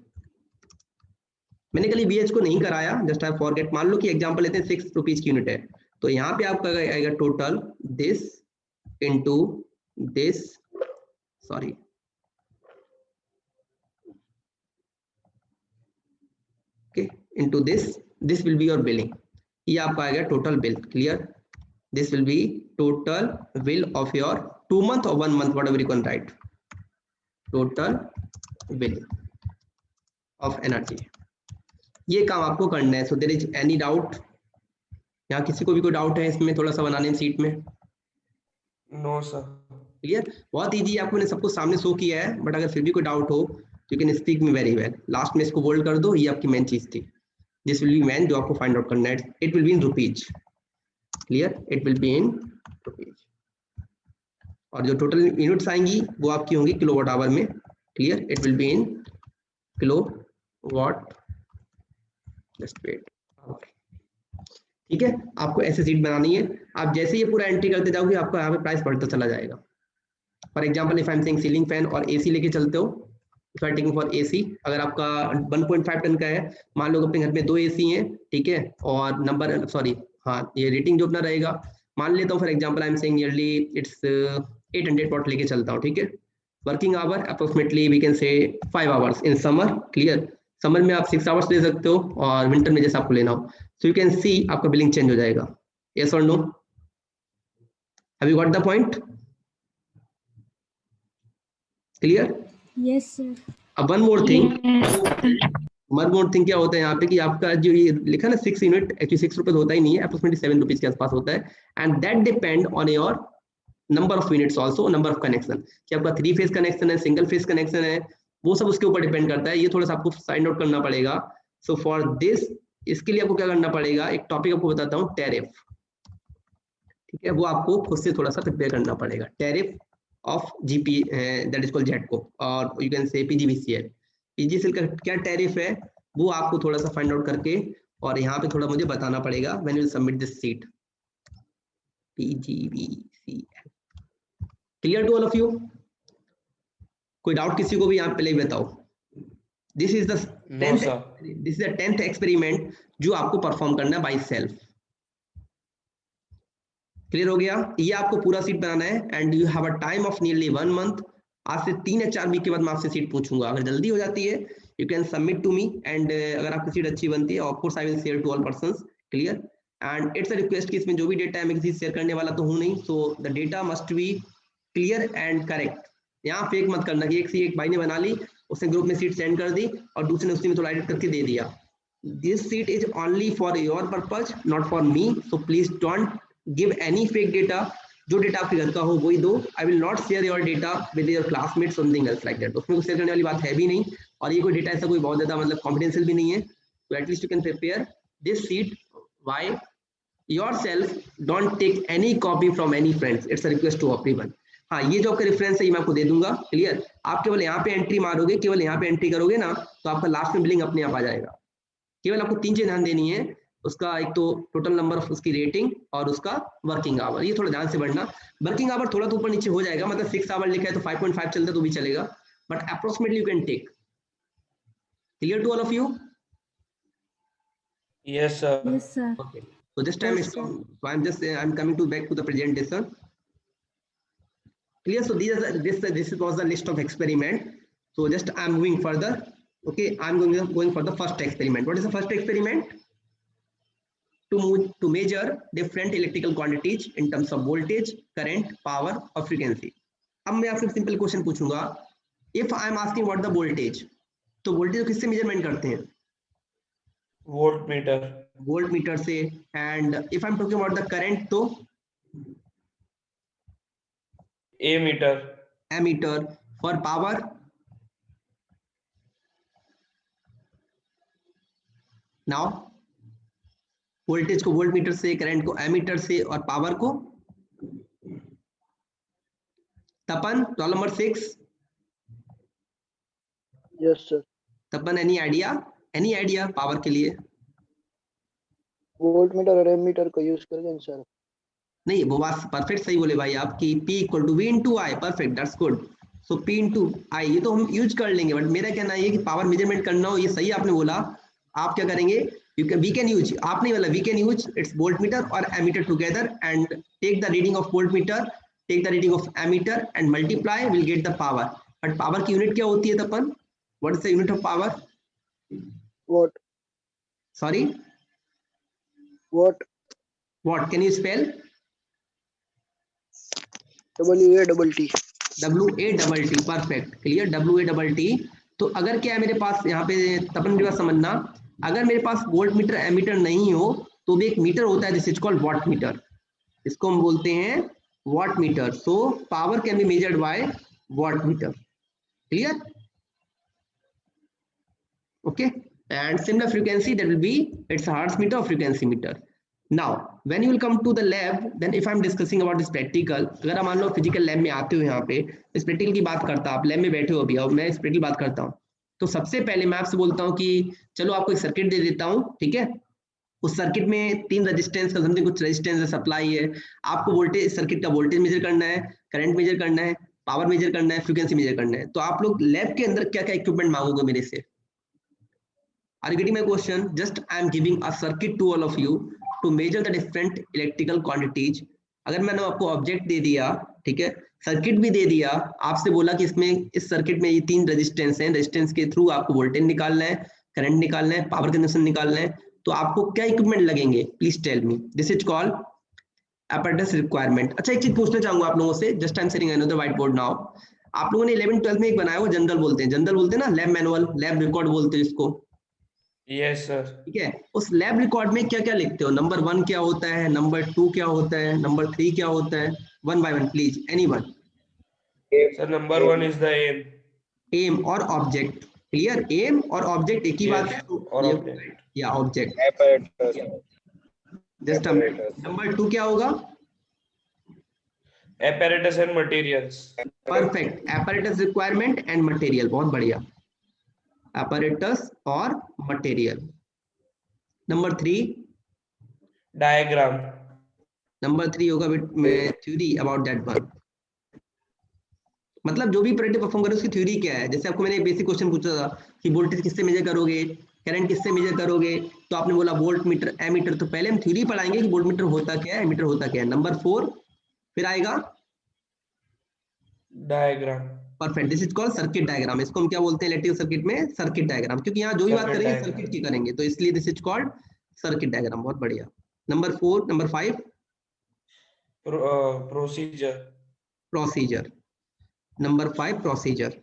मैंने कल BH को नहीं कराया, जस्ट आई फॉरगेट। मान लो कि एग्जांपल लेते हैं 6 रुपीज की यूनिट है, तो यहाँ पे आपका आएगा total this into this, sorry okay, into this will be your billing, ये आपका आएगा total bill, clear. This will be total bill of your 2 month or 1 month, whatever you can write, total bill of energy। ये काम आपको करना है। So there is any doubt? यहाँ किसी को भी कोई डाउट है इसमें थोड़ा सा बनाने सीट में? No sir. क्लियर, बहुत इजी, आपको मैंने सबको सामने शो किया है, बट अगर फिर भी कोई डाउट हो you can speak me very well. Last में इसको बोल्ड कर दो, ये आपकी मेन चीज थी। दिस विल बी मेन, जो आपको फाइंड आउट करना है, it will be in rupees, clear, it will be in rupees. और जो टोटल यूनिट्स आएंगी वो आपकी होंगी किलोवाट आवर में, clear, it will be in kilowatt, just wait, ठीक है। आपको ऐसे सीट बनानी है, आप जैसे ये पूरा एंट्री करते जाओगे आपको यहाँ पे प्राइस बढ़ता चला जाएगा। For example if I am saying ceiling fan और एसी लेके चलते हो, if I am taking for AC, अगर आपका 1.5 टन का है, मान लो अपने घर में 2 एसी हैं, ठीक है, और नंबर सॉरी हाँ, ये रेटिंग जो अपना रहेगा, मान लेता हूँ for example I am saying yearly it's 800 watt लेके चलता हूँ, ठीक है। Working hour approximately we can say 5 hours in summer, clear. Summer में आप 6 आवर्स ले सकते हो और विंटर में जैसे आपको लेना हो। सो यू कैन सी आपका बिलिंग चेंज हो जाएगा, यस और no, have you got the point, clear? Yes sir. अब वन मोर थिंग क्या होता है यहाँ पे कि आपका जो ये लिखा ना 6 यूनिट, एक्चुअली 6 रुपीज होता ही नहीं है, अप्रोक्सीमेटली 7 रुपीज के आसपास होता है, and that depend on your number of units also, number of connection, कि आपका 3 फेज कनेक्शन है, सिंगल फेज कनेक्शन है, वो सब उसके ऊपर डिपेंड करता है। ये थोड़ा सा आपको फाइंड आउट करना पड़ेगा। सो फॉर दिस, इसके लिए आपको क्या करना पड़ेगा, एक टॉपिक आपको बताता हूँ, टैरिफ, ठीक है, वो आपको खुद से थोड़ा सा प्रिपेयर करना पड़ेगा। Tariff of GP, that is called GETCO, और you can say PGVCL. PGCL का क्या टैरिफ है वो आपको थोड़ा सा फाइंड आउट करके और यहाँ पे थोड़ा मुझे बताना पड़ेगा when you submit this sheet, PGVCL. Clear to all of you? कोई डाउट किसी को भी यहाँ पहले ही बताओ। This is the 10th experiment जो आपको परफॉर्म करना है बाय सेल्फ। क्लियर हो गया? ये आपको पूरा सीट बनाना है and you have a time of nearly 1 month. आज से 3 या 4 वीक के बाद मैं आपसे सीट पूछूंगा, अगर जल्दी हो जाती है you can submit to me, and अगर आपकी सीट अच्छी बनती है of course I will share to all persons, clear. And it's a request कि इसमें जो भी डेटा है मैं किसी शेयर करने वाला तो हूं नहीं, so the data must be clear and correct. यहाँ फेक मत करना कि एक भाई ने बना ली, उसने ग्रुप में सीट सेंड कर दी और दूसरे ने उसी में थोड़ा एडिट करके दे दिया। This seat is only for your purpose, not for me, so please don't give any fake data. जो डेटा आपके घर का हो वही दो। आई will not share your data with your classmate, something else like that. उसमें कुछ शेयर करने वाली बात है भी नहीं, और ये कोई डेटा ऐसा कोई बहुत ज्यादा मतलब कॉन्फिडेंशियल भी नहीं है। तो at least you can prepare this sheet by yourself, don't take any copy from any friends, it's a request to everyone. हाँ, ये जो आपका रेफरेंस है ये मैं आपको दे दूंगा, क्लियर। आप केवल यहाँ पे एंट्री मारोगे, केवल यहाँ पे एंट्री करोगे ना, तो आपका लास्ट में बिलिंग अपने आप आ जाएगा। केवल आपको 3 चीज ध्यान देनी है, उसका एक तो टोटल नंबर ऑफ उसकी रेटिंग और उसका वर्किंग आवर, ये थोड़ा ध्यान से बढ़ना। वर्किंग आवर थोड़ा तो ऊपर नीचे हो जाएगा, मतलब 6 आवर लिखा है तो 5.5 चलता तो भी चलेगा, but approximately you can take. Clear to all of you? Yes, sir. Yes, sir. Okay. So this time Yes, is sir. so I'm coming back to the presentation. Clear? So this was the list of experiment. So just I'm moving further. Okay, I'm going for the first experiment. What is the first experiment? To measure different electrical quantities in terms of voltage, current, power or frequency. अब मैं आपसे simple question पूछूंगा, if I am asking what the voltage, तो voltage किससे measurement करते हैं? Voltmeter. Voltmeter से। And if I am talking about the current तो Ammeter. Ammeter. For power now voltage को वोल्ट मीटर से, करंट को एमीटर से और पावर को Tapan roll number 6, Yes, sir. Tapan any idea power के लिए? वोल्टमीटर और एमीटर का यूज करके सर। नहीं, वो बात परफेक्ट सही बोले भाई आप कि P equal to V into I, perfect, that's good. So P into I ये तो हम यूज कर लेंगे, बट मेरा कहना है कि पावर मेजरमेंट करना हो, ये सही आपने बोला। आप क्या करेंगे, वी कैन यूज, आप नहीं बोला, we can use it's voltmeter और ammeter together and take the reading of voltmeter, take the reading of ammeter and multiply, will get the power. But power की यूनिट क्या होती है Tapan? What is the unit of power? Watt. Sorry, Watt. What can you spell? WATT. WATT, perfect, clear, WATT। तो अगर क्या है मेरे पास यहाँ पे तपन मेरे पास समझना, अगर मेरे पास वोल्ट मीटर एमीटर नहीं हो तो भी एक मीटर होता है, this is called watt meter, इसको हम बोलते हैं watt meter. So power can be measured by watt meter, clear, okay. And similar frequency that will be it's hertz meter और frequency meter. Now, when you will come to the lab, then if I am discussing about this practical, अगर आप मान लो physical lab में आते हो, यहाँ पे इस प्रैक्टिकल की बात करता हूँ, आप लैब में बैठे हो अभी और मैं इस प्रैक्टिकल बात करता हूँ, तो सबसे पहले मैं आपसे बोलता हूँ कि चलो आपको एक सर्किट दे देता हूँ, ठीक है। उस सर्किट में 3 रेजिस्टेंस का समथिंग कुछ रेजिस्टेंस है, सप्लाई है, आपको वोल्टेज, सर्किट का वोल्टेज मेजर करना है, करंट मेजर करना है, पावर मेजर करना है, फ्रीक्वेंसी मेजर करना है। तो आप लोग लैब के अंदर क्या क्या इक्विपमेंट मांगोगे मेरे से? Are you getting my question? Just I am giving a circuit to all of you to measure the different electrical quantities. अगर मैंने आपको ऑब्जेक्ट दे दिया, ठीक है, सर्किट भी दे दिया, आपसे बोला कि इसमें इस सर्किट में ये 3 रेजिस्टेंस हैं, रेजिस्टेंस के थ्रू आपको वोल्टेज निकालना है, करंट निकालना है, पावर कंजम्पशन निकालना है, तो आपको क्या इक्विपमेंट लगेंगे? Please tell me. This is called apparatus requirement. अच्छा, एक चीज पूछना चाहूंगा आप लोगों से, just I am sharing another whiteboard now. आप लोगों ने 11th-12th में एक बनाया हुआ, जनरल बोलते हैं ना, लैब मैनुअल, लैब रिकॉर्ड बोलते हैं इसको, यस सर। ठीक है। उस लैब रिकॉर्ड में क्या क्या लिखते हो? नंबर 1 क्या होता है, नंबर 2 क्या होता है, नंबर 3 क्या होता है? 1 by 1 please, anyone. Sir number 1 is the aim. Aim और ऑब्जेक्ट, क्लियर, एम और ऑब्जेक्ट एक ही बात है, और ऑब्जेक्ट या ऑब्जेक्ट। Apparatus. जस्ट नंबर 2 क्या होगा? apparatus and materials. Perfect, apparatus requirement and material, बहुत बढ़िया, apparatus और मटेरियल। Number 3 diagram. नंबर 3 होगा थ्योरी अबाउट दैट वन, मतलब जो भी प्रोडक्ट परफॉर्म करे उसकी थ्योरी क्या है। जैसे आपको मैंने बेसिक क्वेश्चन पूछा था कि वोल्टेज किससे मेजर करोगे, करंट किससे मेजर करोगे, तो आपने बोला वोल्ट मीटर, एमीटर। तो पहले हम थ्योरी पढ़ाएंगे कि वोल्ट मीटर होता क्या है, एमीटर होता क्या है। नंबर 4 फिर आएगा diagram. Perfect, this is called circuit diagram. इसको हम क्या बोलते हैं इलेक्ट्रिकल सर्किट में? सर्किट डायग्राम, क्योंकि यहाँ जो भी बात करेंगे सर्किट की करेंगे, तो इसलिए this is called circuit diagram, बहुत बढ़िया। Number 4, number 5 procedure. Procedure, number 5 procedure,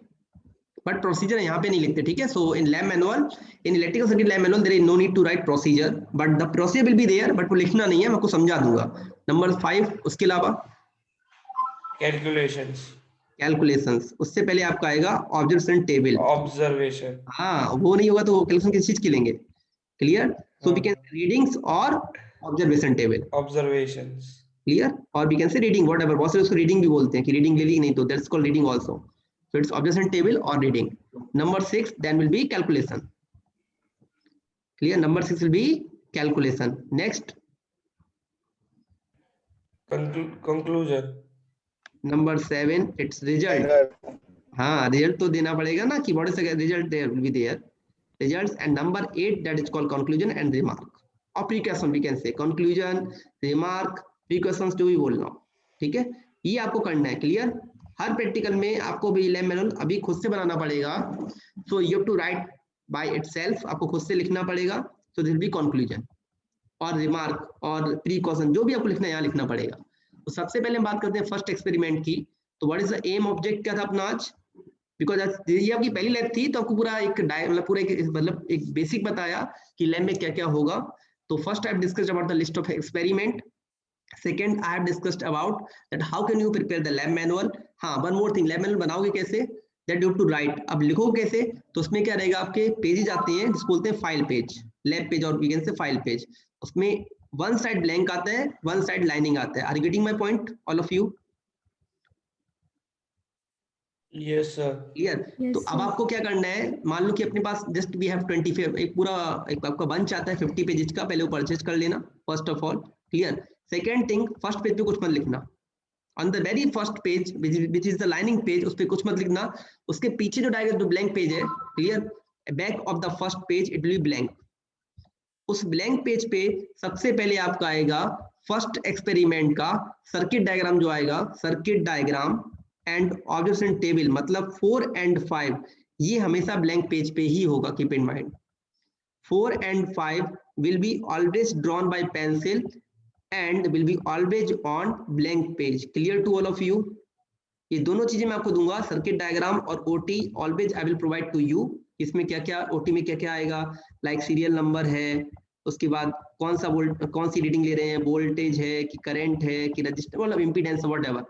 but procedure यहाँ पे नहीं लिखते, ठीक है। So in lab manual, in electrical circuit lab manual there is no need to write procedure, but the procedure will be there, but वो लिखना नहीं है, मैं आपको समझा दूंगा। नंबर 5 उसके अलावा कैलकुलेशंस। कैलकुलेशंस, उससे पहले आपका आएगा ऑब्जर्वेशन टेबल। ऑब्जर्वेशन, हाँ, वो नहीं होगा तो कैलकुलेशन किस चीज की लेंगे, क्लियर। सो वी कैन रीडिंग्स और ऑब्जर्वेशन टेबल, ऑब्जर्वेशंस, क्लियर, और we can say reading, whatever, बहुत से उसको रीडिंग भी बोलते हैं कि रीडिंग ले ली, नहीं तो that's called reading also. So it's observation table और reading. Number 6 then will be calculation, clear, number 6 will be calculation. Next conclusion. Number 7 it's result. हाँ, रिजल्ट तो देना पड़ेगा ना कि what is result, there will be there results. And number 8 that is called conclusion and remark और precaution, we can say conclusion, remark, precautions जो भी बोलना हो, ठीक है, ये आपको करना है, क्लियर। हर प्रैक्टिकल में आपको भी लैब मैनुअल अभी खुद से बनाना पड़ेगा, so you have to write by itself, आपको खुद से लिखना पड़ेगा। So this will be conclusion और रिमार्क और प्रीकॉशन, जो भी आपको लिखना है यहाँ लिखना पड़ेगा। तो सबसे पहले हम बात करते हैं फर्स्ट एक्सपेरिमेंट की। तो what is the aim object क्या था अपना आज, बिकॉज ये आपकी पहली लैब थी तो आपको पूरा एक मतलब एक बेसिक बताया कि लैब में क्या क्या होगा। तो first I have discussed about the list of experiment, second I have discussed about that how can you prepare the lab manual. हाँ, one more thing, lab manual बनाओगे कैसे, that you have to write, अब लिखो कैसे, तो उसमें क्या रहेगा, आपके पेजेस आते हैं जिसको बोलते हैं फाइल पेज, लैब पेज और we can say file page. उसमें वन साइड ब्लैंक आता है, वन साइड लाइनिंग आता है। Are you getting my point all of you? Yes, sir. Clear? Yes, तो अब sir. आपको क्या करना है, मान लो कि अपने पास जस्ट वी हैव 25 एक पूरा एक आपका बंच आता है 50 पेजेस का, पहले वो परचेज कर लेना first of all. Clear? Second thing, first page पे कुछ मत लिखना, on the very first page which is the lining page, उस पे कुछ मत लिखना। उसके पीछे जो डायग्राम जो ब्लैंक पेज है, clear, back of the first page it will B blank. उस ब्लैंक पेज पे सबसे पहले आपका आएगा फर्स्ट एक्सपेरिमेंट का सर्किट डायग्राम जो आएगा, circuit diagram and observation table, मतलब 4 and 5 ये हमेशा ब्लैंक पेज पे ही होगा, keep in mind. 4 and 5 will be always drawn by pencil and will be always on blank page. Clear to all of you? ये दोनों चीजें मैं आपको दूंगा, सर्किट डायग्राम और OT always I will provide to you. इसमें क्या क्या ओटी में क्या क्या आएगा, लाइक सीरियल नंबर है, उसके बाद कौन सा कौन सी रीडिंग ले रहे हैं, वोल्टेज है कि करंट है कि रजिस्टर, मतलब इम्पीडेंस व्हाटएवर।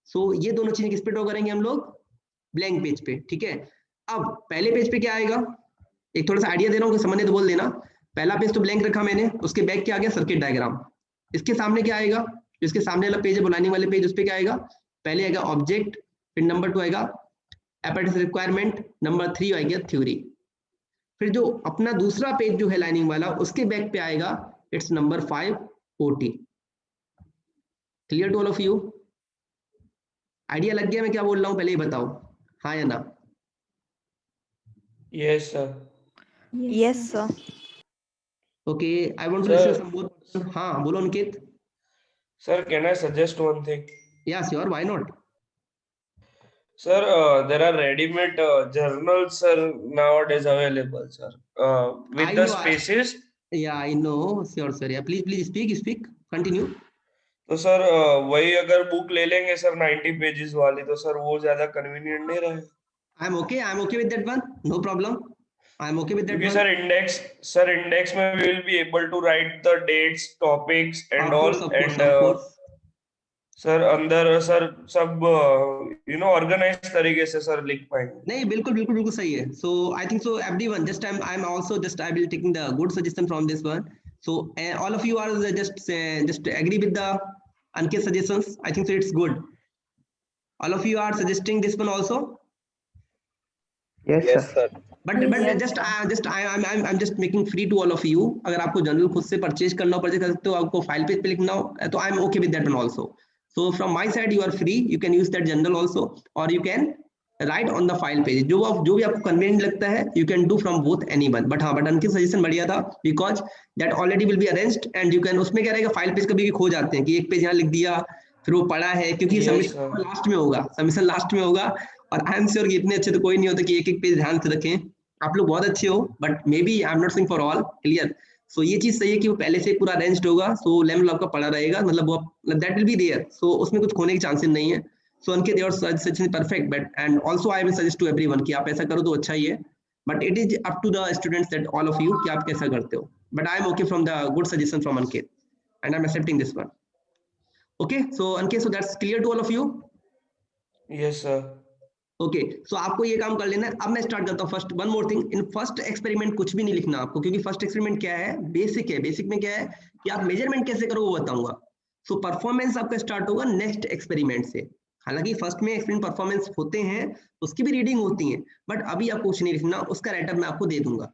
सो ये दोनों चीजें किस पे ड्रॉ करेंगे हम लोग, ब्लैंक पेज पे। ठीक है, अब पहले पेज पे क्या आएगा, एक थोड़ा सा आइडिया दे रहा हूँ कि समझने तो बोल देना। पहला पेज तो ब्लैंक रखा मैंने, उसके बैक क्या आ गया, सर्किट डायग्राम। इसके सामने क्या आएगा, इसके सामने वाला पेज है बुलाने वाले पेज, उस पे क्या आएगा, पहले आएगा ऑब्जेक्ट, फिर नंबर 2 आएगा apparatus रिक्वायरमेंट, नंबर 3 आएगा थ्योरी। फिर जो अपना दूसरा पेज जो है लाइनिंग वाला, उसके बैक पे आएगा its number 5 OT. Clear to all of you? Idea लग गया मैं क्या बोल रहा हूँ, पहले ही बताओ हाँ या ना। Yes, sir. Yes, sir. Okay, I want to Sir. Listen some more. हाँ बोलो Ankit. Sir, can I suggest one thing? या sure, why not. Sir, there are ready-made journals, sir, nowadays available, sir, with I the know, spaces. या I know, sure sir, या please speak continue. तो sir वही अगर book ले लेंगे sir 90 pages वाली, तो सर वो ज्यादा कन्वीनियंट नहीं रहेगा? I am okay with that one, no problem, I am okay with that क्योंकि वन। सर इंडेक्स में we will be able to write the dates, topics and all, and sir अंदर sir सब organise तरीके से sir लिख पाएंगे। नहीं बिल्कुल सही है। So I think so everyone, just I am also just I will taking the good suggestion from this one. So all of you are just agree with the Ankit suggestions? I think so it's good. All of you are suggesting this one also? Yes, sir. But I'm just making free to all of you. अगर आपको journal खुद से purchase करना हो, purchase कर सकते हो, आपको फाइल पेज पे लिखना हो, तो आई am okay with that one also. So from my side you are free, you can use that journal also, or you can write on the file page, जो भी आपको convenient लगता है, you can do from both anyone। but हाँ, but उनकी suggestion बढ़िया था, because that already will be arranged and you can, उसमें क्या रहेगा, फाइल पेज कभी भी खो जाते हैं कि एक पेज यहाँ लिख दिया फिर वो पड़ा है, क्योंकि सबमिशन लास्ट में होगा, और आई एम श्योर कि इतने अच्छे तो कोई नहीं होते कि एक पेज ध्यान से रखें। आप लोग बहुत अच्छे हो, but maybe I am not saying for all. Clear? So ये चीज सही है कि वो पहले से पूरा अरेंज्ड होगा, सो लेवल आपका पड़ा रहेगा, मतलब वो that will be there, so उसमें कुछ खोने के चांसेस नहीं है। So Ankit your suggestion perfect, but and also I will suggest to everyone कि आप ऐसा करो तो अच्छा ही है, but it is up to the students that all of you कि आप कैसा करते हो। But I am okay from the good suggestion from Ankit and I am accepting this one. Okay, so Ankit, so that's clear to all of you? Yes sir. Okay, so आपको ये काम कर लेना है। अब मैं स्टार्ट करता हूँ। फर्स्ट वन मोर थिंग, इन फर्स्ट एक्सपेरिमेंट कुछ भी नहीं लिखना आपको, क्योंकि फर्स्ट एक्सपेरिमेंट क्या है, बेसिक है। बेसिक में क्या है कि आप मेजरमेंट कैसे करो वो बताऊंगा। सो परफॉर्मेंस आपका स्टार्ट होगा नेक्स्ट एक्सपेरिमेंट से। हालांकि फर्स्ट में एक्सपेरिमेंट परफॉर्मेंस होते हैं, उसकी भी रीडिंग होती है, बट अभी आपको कुछ नहीं लिखना, उसका राइटअप मैं आपको दे दूंगा।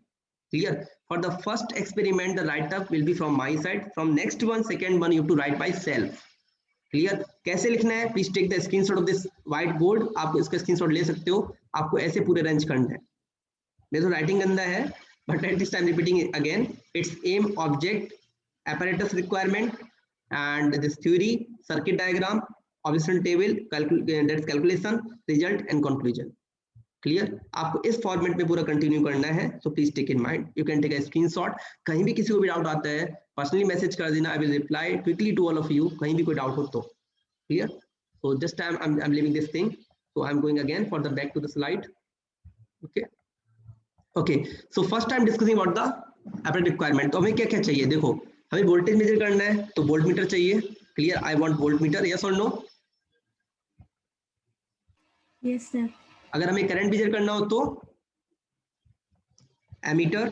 Clear? For the first experiment the write up will be from my side, from next one second one you to write by self. Clear? कैसे लिखना है, please take the screenshot of this white board, आप इसका screenshot ले सकते हो। आपको ऐसे पूरे अरेंज करना है। मेरे तो राइटिंग गंदा है, but at this time repeating again, its aim, object, apparatus requirement and this theory, circuit diagram, observation table, that's calculation, result and conclusion. Clear? आपको इस फॉर्मेट में पूरा कंटिन्यू करना है, so please take in mind. You can take a screenshot. कहीं भी किसी को भी डाउट आता है, पर्सनली मैसेज कर देना, I will reply quickly to all of you, कहीं भी कोई डाउट हो तो। Clear? So just I am leaving this thing, so I am going again for the back to the slide. Okay, so first time discussing about the apparatus requirement. तो हमें क्या क्या चाहिए, देखो हमें वोल्टेज मेजर करना है, तो वोल्ट मीटर चाहिए। Clear? I want volt meter, yes और नो? Yes sir. अगर हमें करंट मेजर करना हो तो एमीटर।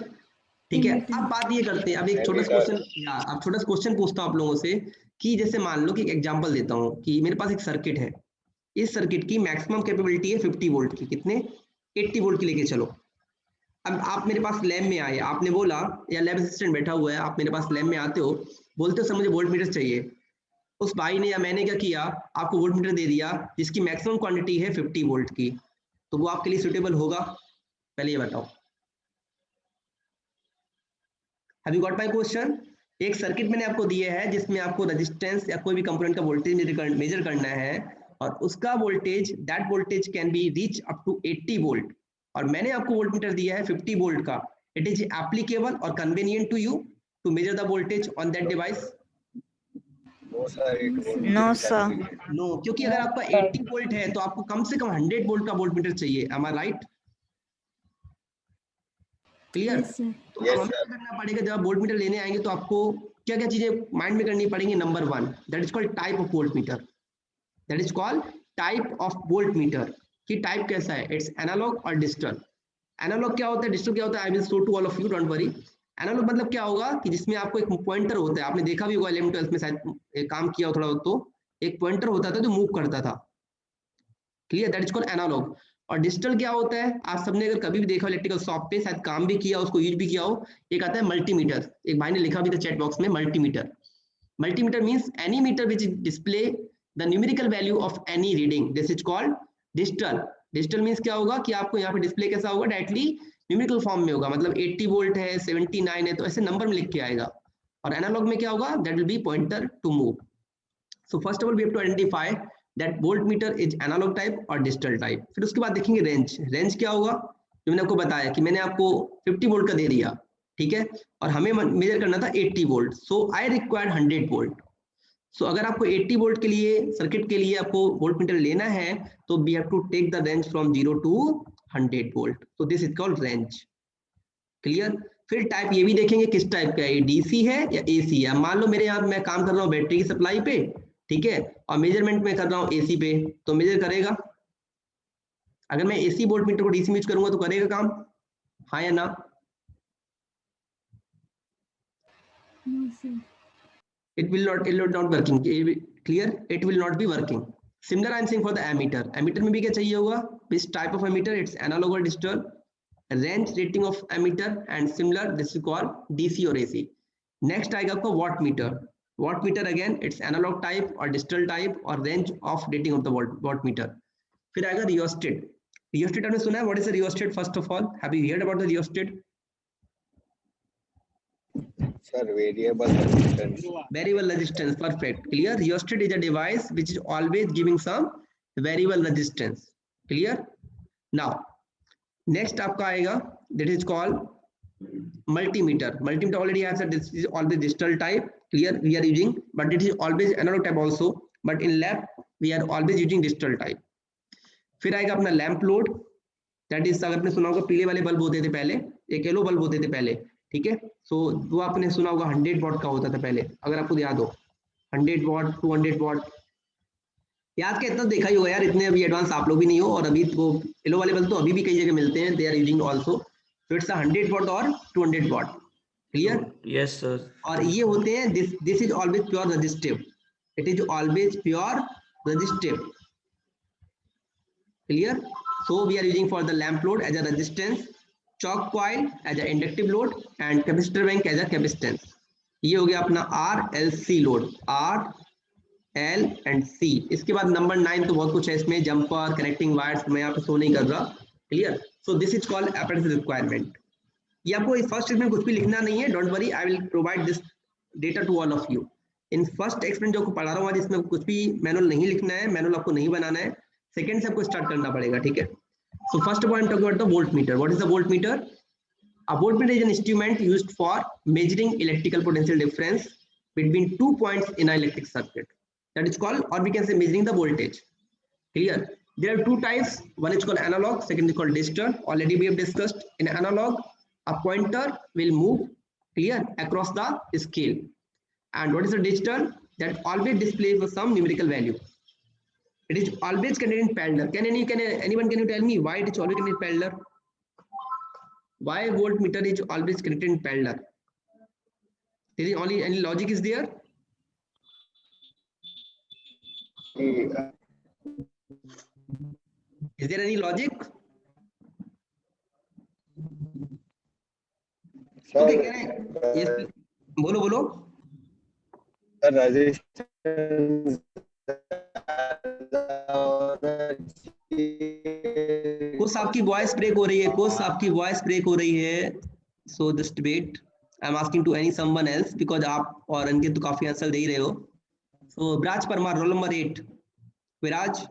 ठीक है, अब बात ये करते हैं, अब एक छोटा सा क्वेश्चन, अब छोटा सा क्वेश्चन पूछता हूं आप लोगों से कि जैसे मान लो कि एक एग्जांपल देता हूं कि मेरे पास एक सर्किट है, इस सर्किट की मैक्सिमम कैपेबिलिटी है 50 वोल्ट की, कितने 80 वोल्ट की लेके चलो। अब आप मेरे पास लैब में आए, आपने बोला, या लैब असिस्टेंट बैठा हुआ है, आप मेरे पास लैब में आते हो, बोलते हो सर मुझे वोल्ट मीटर चाहिए। उस भाई ने या मैंने क्या किया, आपको वोल्ट मीटर दे दिया जिसकी मैक्सिमम क्वांटिटी है 50 वोल्ट की, तो वो आपके लिए सुटेबल होगा? पहले ये बताओ। Have you got my question? एक सर्किट मैंने आपको दिया है जिसमें आपको रेजिस्टेंस या कोई भी कंपोनेंट का वोल्टेज मेजर करना है, और उसका voltage, that voltage can be reach up to 80 volt, और मैंने आपको वोल्ट मीटर दिया है 50 वोल्ट का। इट इज एप्लीकेबल और convenient to you to measure the voltage on that device? No, sir, it won't No, be sir. convenient. No, क्योंकि अगर आपका 80 वोल्ट है तो आपको कम से कम 100 वोल्ट का वोल्ट मीटर चाहिए। Am I right? Clear? Yes, sir. तो Yes, हमें क्या करना पड़ेगा, जब आप वोल्ट मीटर लेने आएंगे तो आपको क्या क्या चीजें माइंड में करनी पड़ेंगी? Number 1, that is called type of volt meter. That is called type of volt meter. कि टाइप कैसा है, इट्स एनालॉग और डिजिटल। एनालॉग क्या होता है, डिजिटल क्या होता है, I will show to all of you, don't worry. Analog मतलब क्या होगा कि जिसमें आपको एक पॉइंटर होता है, आपने देखा भी होगा 11 12 में शायद काम किया हो थोड़ा, तो एक पॉइंटर होता था जो मूव करता था। Clear? That is called analog. और डिजिटल क्या होता है, आप सबने अगर कभी भी देखा इलेक्ट्रिकल शॉप पे, शायद काम भी किया, उसको यूज भी किया हो, एक आता है मल्टीमीटर। एक भाई ने लिखा भी था चैट बॉक्स में, multimeter. Multimeter means any meter which display the numerical value of any reading, this is called digital. Digital means क्या होगा कि आपको यहाँ पे डिस्प्ले कैसा होगा, डायरेक्टली न्यूमेरिकल फॉर्म में होगा, मतलब 80 वोल्ट है, 79 है, तो ऐसे नंबर में लिख के आएगा। और एनालॉग में क्या होगा, that will be pointer to move. So first of all we have to identify that volt meter is analog type और डिजिटल टाइप। फिर उसके बाद देखेंगे रेंज। रेंज क्या होगा, जो मैंने आपको बताया कि मैंने आपको 50 वोल्ट का दे दिया, ठीक है, और हमें मेजर करना था 80 volt, so I required 100 volt. So अगर आपको 80 वोल्ट के लिए सर्किट के लिए आपको वोल्ट मीटर लेना है, तो we have to take the range from 0 to 100 volt, so this is called range. Clear? फिर टाइप ये भी देखेंगे किस टाइप का है, डीसी है या एसी है। मान लो मेरे यहाँ मैं काम कर रहा हूँ बैटरी की सप्लाई पे, ठीक है, और मेजरमेंट में कर रहा हूँ एसी पे, तो मेजर करेगा। अगर मैं एसी वोल्ट मीटर को डीसी में यूज करूंगा तो करेगा काम, हाँ या ना? No, sir. It will not working. Clear? It will not be working. Similar I am saying for the ammeter. Ammeter में भी क्या चाहिए होगा, which type of ammeter, it's analog or digital, range rating of ammeter, and similar this is called DC or AC. Next आएगा आपका watt meter. Watt meter again it's analog type or digital type or range of rating of the watt meter. फिर आएगा rheostat. Rheostat आपने सुना है? What is the rheostat? First of all, have you heard about the rheostat? Sir, variable resistance. Variable resistance, perfect. Clear? Rheostat is a device which is always giving some variable resistance. Clear? Now next आपका आएगा, that is called multimeter. Multimeter already has a, this is always digital type. Clear? We are using, but it is always analog type also, but in lab we are always using digital type. फिर आएगा अपना lamp load, that is, अगर आपने सुना होगा पीले वाले bulb होते थे पहले, एक येलो बल्ब होते थे पहले, ठीक है, सो वो आपने सुना होगा 100 वॉट का होता था पहले, अगर आपको याद हो 100 वॉट 200 वॉट, याद क्या, इतना देखा ही होगा यार, इतने अभी एडवांस आप लोग भी नहीं हो। और अभी वो येलो वाले बल्ब तो अभी भी कई जगह मिलते हैं, they are using also, so its 100 watt और 200 वॉट। क्लियर? Yes sir. और ये होते हैं, this is always pure resistive, it is always pure resistive. Clear? So we are using for the lamp load as a resistance, chalk coil as a inductive load, and capacitor bank as a capacitance. ये हो गया अपना RLC load, R L and C। इसके बाद number 9 तो बहुत कुछ है इसमें, जंपर, कनेक्टिंग वायर्स, मैं यहाँ पे शो नहीं कर रहा। Clear? So this is called appearance requirement. ये आपको इस फर्स्ट स्टेटमेंट कुछ भी लिखना नहीं है, don't worry, I will provide this data to all of you. In first experiment जो पढ़ा रहा हूँ आज, इसमें कुछ भी मैनुअल नहीं लिखना है, मैनुअल आपको नहीं बनाना है, सेकंड से आपको स्टार्ट करना पड़ेगा, ठीक है। So first point talk about the voltmeter. What is the voltmeter? A voltmeter is an instrument used for measuring electrical potential difference between 2 points in an electric circuit. That is called, or we can say, measuring the voltage. Clear? There are two types. One is called analog, second is called digital. Already we have discussed. In analog, a pointer will move, clear, across the scale. And what is the digital? That always displays some numerical value. It is always contained in parallel. Anyone can you tell me why it is always contained in parallel? Why voltmeter is always connected in parallel? There is only any logic is there? Is there any logic? Okay, can I? Yes, बोलो बोलो. resistance कुछ आपकी voice break हो रही है, कुछ आपकी voice break हो रही है. So just wait. I'm asking to any someone else because आप और अंकित तो काफी आंसर दे ही रहे हो. So Viraj Parmar, roll number 8. Viraj.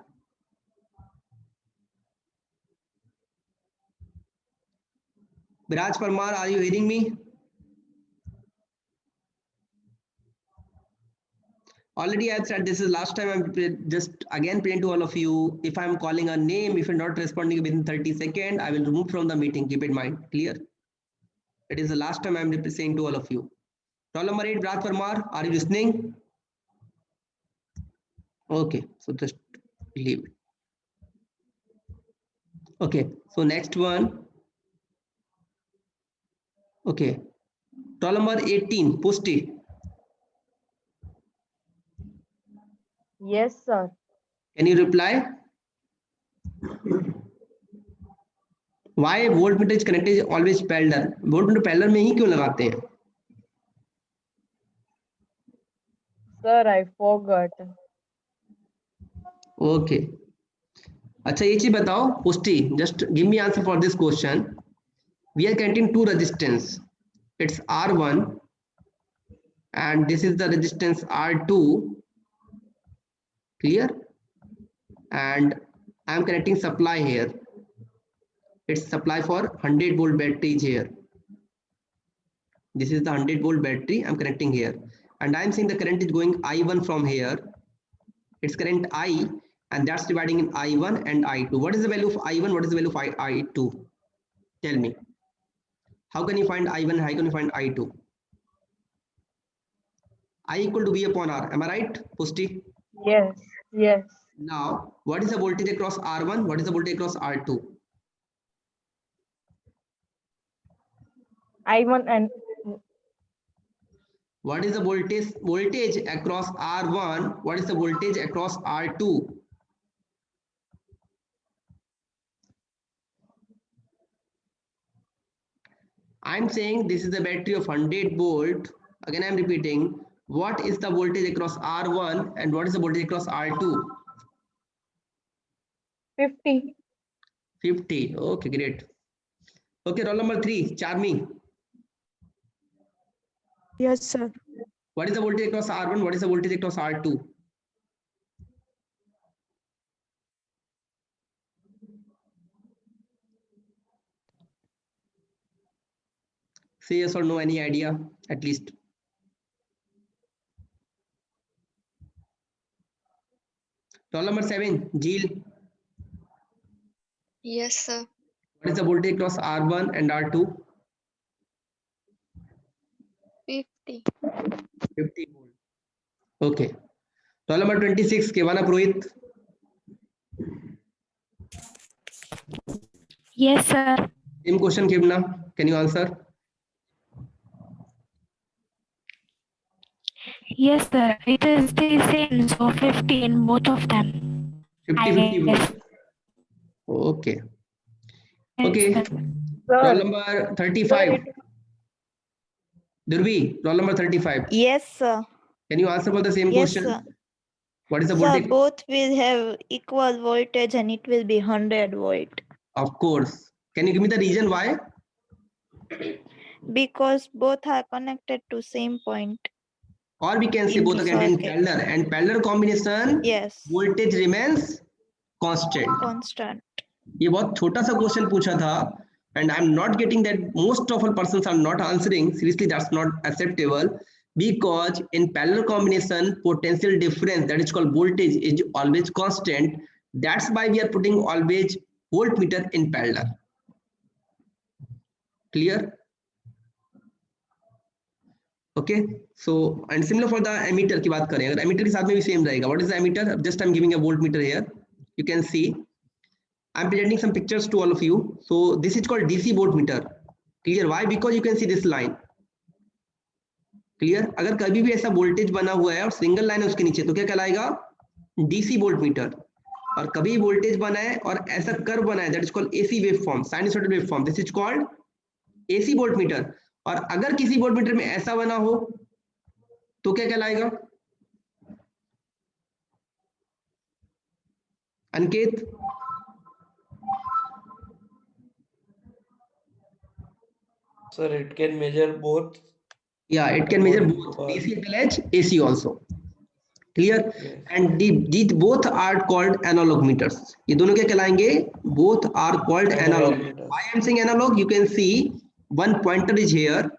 Viraj Parmar, are you hearing me? Already I said this is last time. I'm just again praying to all of you. If I'm calling a name, if you're not responding within 30 seconds, I will remove from the meeting. Keep it in mind. Clear? It is the last time I'm saying to all of you. Roll number 8, Viraj Parmar, are you listening? Okay, so just leave it. Okay, so next one. Okay, roll number 18, Pushti. Yes, sir. Can you reply? Why voltmeter is connected always parallel? Voltmeter parallel में ही क्यों लगाते हैं? Sir, I forgot. Okay. अच्छा ये चीज बताओ, पुष्टि, just give me answer for this question. We are connecting two resistance. It's R1 and this is the resistance R2. Clear? And I am connecting supply here. It's supply for 100 volt batteries here. This is the 100 volt battery I'm connecting here. And I'm saying the current is going I1 from here. It's current I, and that's dividing in I1 and I2. What is the value of I1? What is the value of I2? Tell me. How can you find I1? How can you find I2? I equal to V upon R. Am I right, Pushti? Yes, yes. Now, what is the voltage across R1? What is the voltage across R2? I1 and What is the voltage across R1? What is the voltage across R2? I'm saying this is the battery of 100 volt. Again, I'm repeating. What is the voltage across R1 and what is the voltage across R2? 50. 50. Okay, great. Okay, roll number 3, Charmi. Yes, sir. What is the voltage across R1? What is the voltage across R2? Say yes or no, any idea at least. Roll number 7, Jeel. Yes, sir. What is the voltage across R1 and R2? 50. 50 volt. Okay. Roll number 26, Kevana Purohit. Yes, sir. Same question, Kevana. Can you answer? Yes, sir. It is the same. So 50 in both of them. 50 volt. Okay. Okay. Roll number 35. Durvi, roll number 35. Yes, sir. Can you answer for the same Yes, question? sir. What is the Sir, voltage? both will have equal voltage and it will be 100 volt. Of course. Can you give me the reason why? Because both are connected to same point. Or we can say In both the are connected in circuit. parallel, and parallel combination Yes. voltage remains constant. Constant. ये बहुत छोटा सा question पूछा था, and I'm not getting that. Most of all persons are not answering. Seriously, that's not acceptable, because in parallel combination potential difference, that is called voltage, is always constant. That's why we are putting always voltmeter in parallel. Clear? Okay, so and similar for the emitter की बात करें, अगर emitter के साथ में भी same रहेगा. What is the emitter? Just I'm giving a voltmeter here. You can see I'm presenting some pictures to all of you. So this is called DC voltmeter. Clear? Why? Because you can see this line. Clear? अगर कभी भी ऐसा voltage बना हुआ है और single line है उसके नीचे, तो क्या कहलाएगा? DC voltmeter. और कभी वोल्टेज बना है और ऐसा कर्व बना है, that is called AC wave form, sinusoidal wave form, this is called AC voltmeter. और अगर किसी वोल्टमीटर में ऐसा बना हो तो क्या कहलाएगा Aniket? Sir, it can measure both. Yeah, it can measure Both, both DC as well as AC also. Clear? Yes. And these both are called analog meters. ये दोनों क्या कहलाएंगे? Both are called analog. Why I am saying analog? You can see one pointer is here,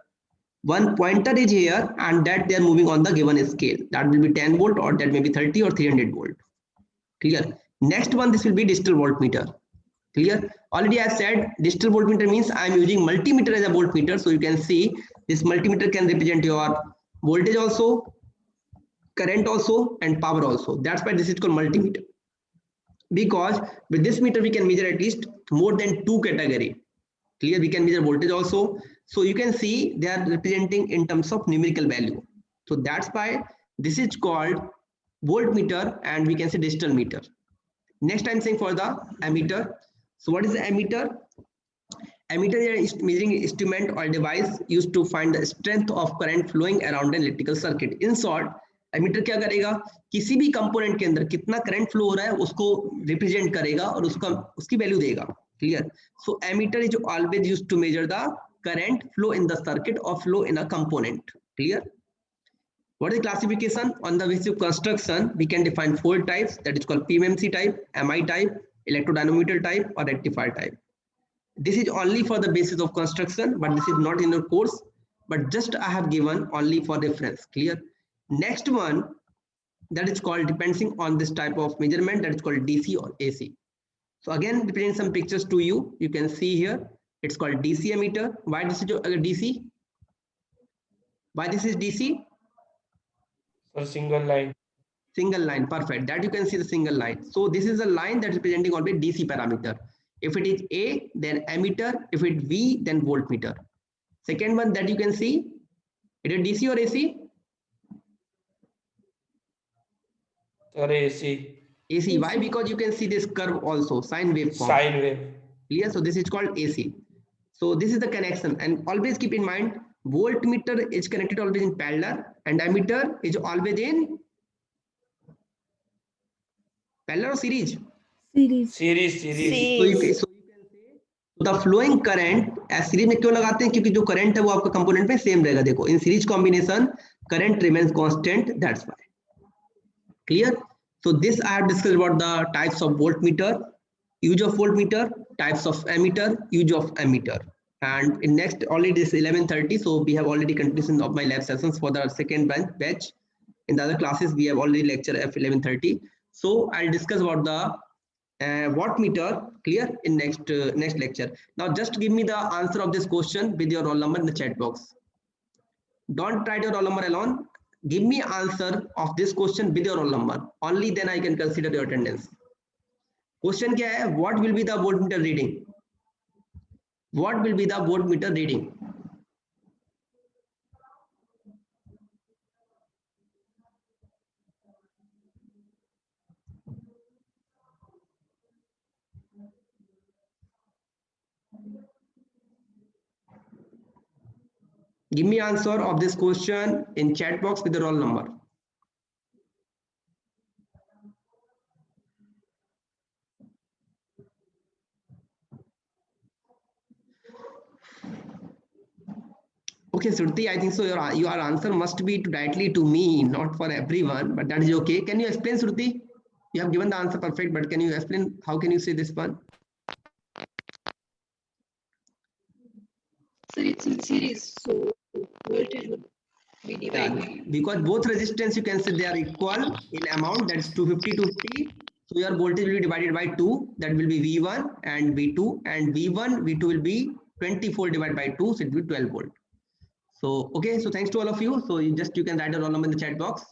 and that they are moving on the given scale. That will be 10 volt, or that may be 30 or 300 volt. Clear? Next one, this will be digital voltmeter. Clear? Already I said digital voltmeter means I am using multimeter as a voltmeter. So you can see this multimeter can represent your voltage also, current also, and power also. That's why this is called multimeter, because with this meter we can measure at least more than 2 category. Clear? We can measure voltage also. So you can see they are representing in terms of numerical value. So that's why this is called voltmeter, and we can say digital meter. Next I'm saying for the ammeter. So what is the ammeter? Ammeter is a measuring instrument or device used to find the strength of current flowing around an electrical circuit. In short, ammeter क्या करेगा? किसी भी component के अंदर कितना current flow हो रहा है उसको रिप्रेजेंट करेगा और उसकी वैल्यू देगा. Clear? So ammeter is always used to measure the current flow in the circuit or flow in a component. Clear? What is the classification? On the basis of construction, we can define 4 types, that is called PMMC type, MI type, electrodynamometer type, or rectifier type. This is only for the basis of construction, but this is not in your course, but just I have given only for reference. Clear? Next one, that is called, depending on this type of measurement, that is called DC or AC. So again, representing some pictures to you, you can see here, it's called DC ammeter. Why this is DC? Why this is DC? Sir, single line. Single line, perfect. That you can see the single line. So this is a line that is representing always DC parameter. If it is A, then ammeter. If it V, then voltmeter. Second one that you can see, it is DC or AC? Sir, AC. AC. Why? Because you can see this curve also, sine wave form. Sine wave. Clear? So this is called AC. So this is the connection, and always keep in mind, voltmeter is connected always in parallel, and ammeter is always in parallel or series? Series. Series. So you can say the flowing current as series में क्यों लगाते हैं? क्योंकि जो current है वो आपका component में same रहेगा. देखो, in series combination current remains constant. That's why. Clear? So this I have discussed about the types of voltmeter, use of voltmeter, types of ammeter, use of ammeter. And in next, already this 11:30, so we have already continuation of my lab sessions for the second batch. In the other classes, we have already lecture at 11:30. So I'll discuss about the wattmeter, clear, in next lecture. Now just give me the answer of this question with your roll number in the chat box. Don't write your roll number alone. Give me answer of this question with your roll number. Only then I can consider your attendance. Question क्या है? What will be the voltmeter reading? What will be the voltmeter reading? Give me answer of this question in chat box with the roll number. Okay, Shruti, I think so. Your answer must be directly to me, not for everyone, but that is okay. Can you explain, Shruti? You have given the answer perfect, but can you explain how can you say this one? So it's in series, so voltage would be divided. Because both resistance, you can say they are equal in amount, that's 250 to 50. So your voltage will be divided by 2, that will be V1 and V2, and V1, V2 will be 24 divided by 2, so it will be 12 volt. So, okay, so thanks to all of you. So you can write your roll number in the chat box.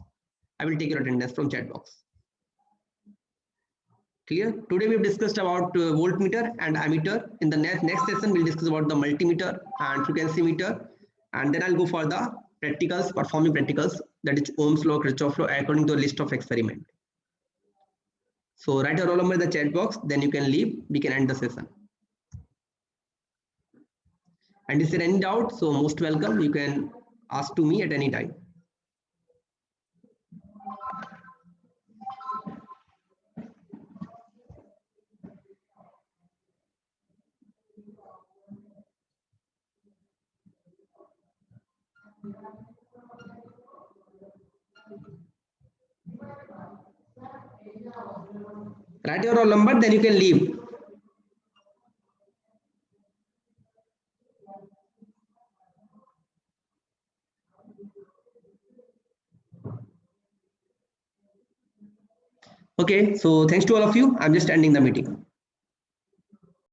I will take your attendance from chat box. Clear? Today we've discussed about voltmeter and ammeter. In the next session, we'll discuss about the multimeter and frequency meter. And then I'll go for the practicals, performing practicals, that is Ohm's law, Kirchhoff's law, according to a list of experiment. So write your roll number in the chat box, then you can leave. We can end the session. And is there any doubt? So most welcome. You can ask to me at any time. Write your roll number, then you can leave. Okay, so thanks to all of you. I'm just ending the meeting.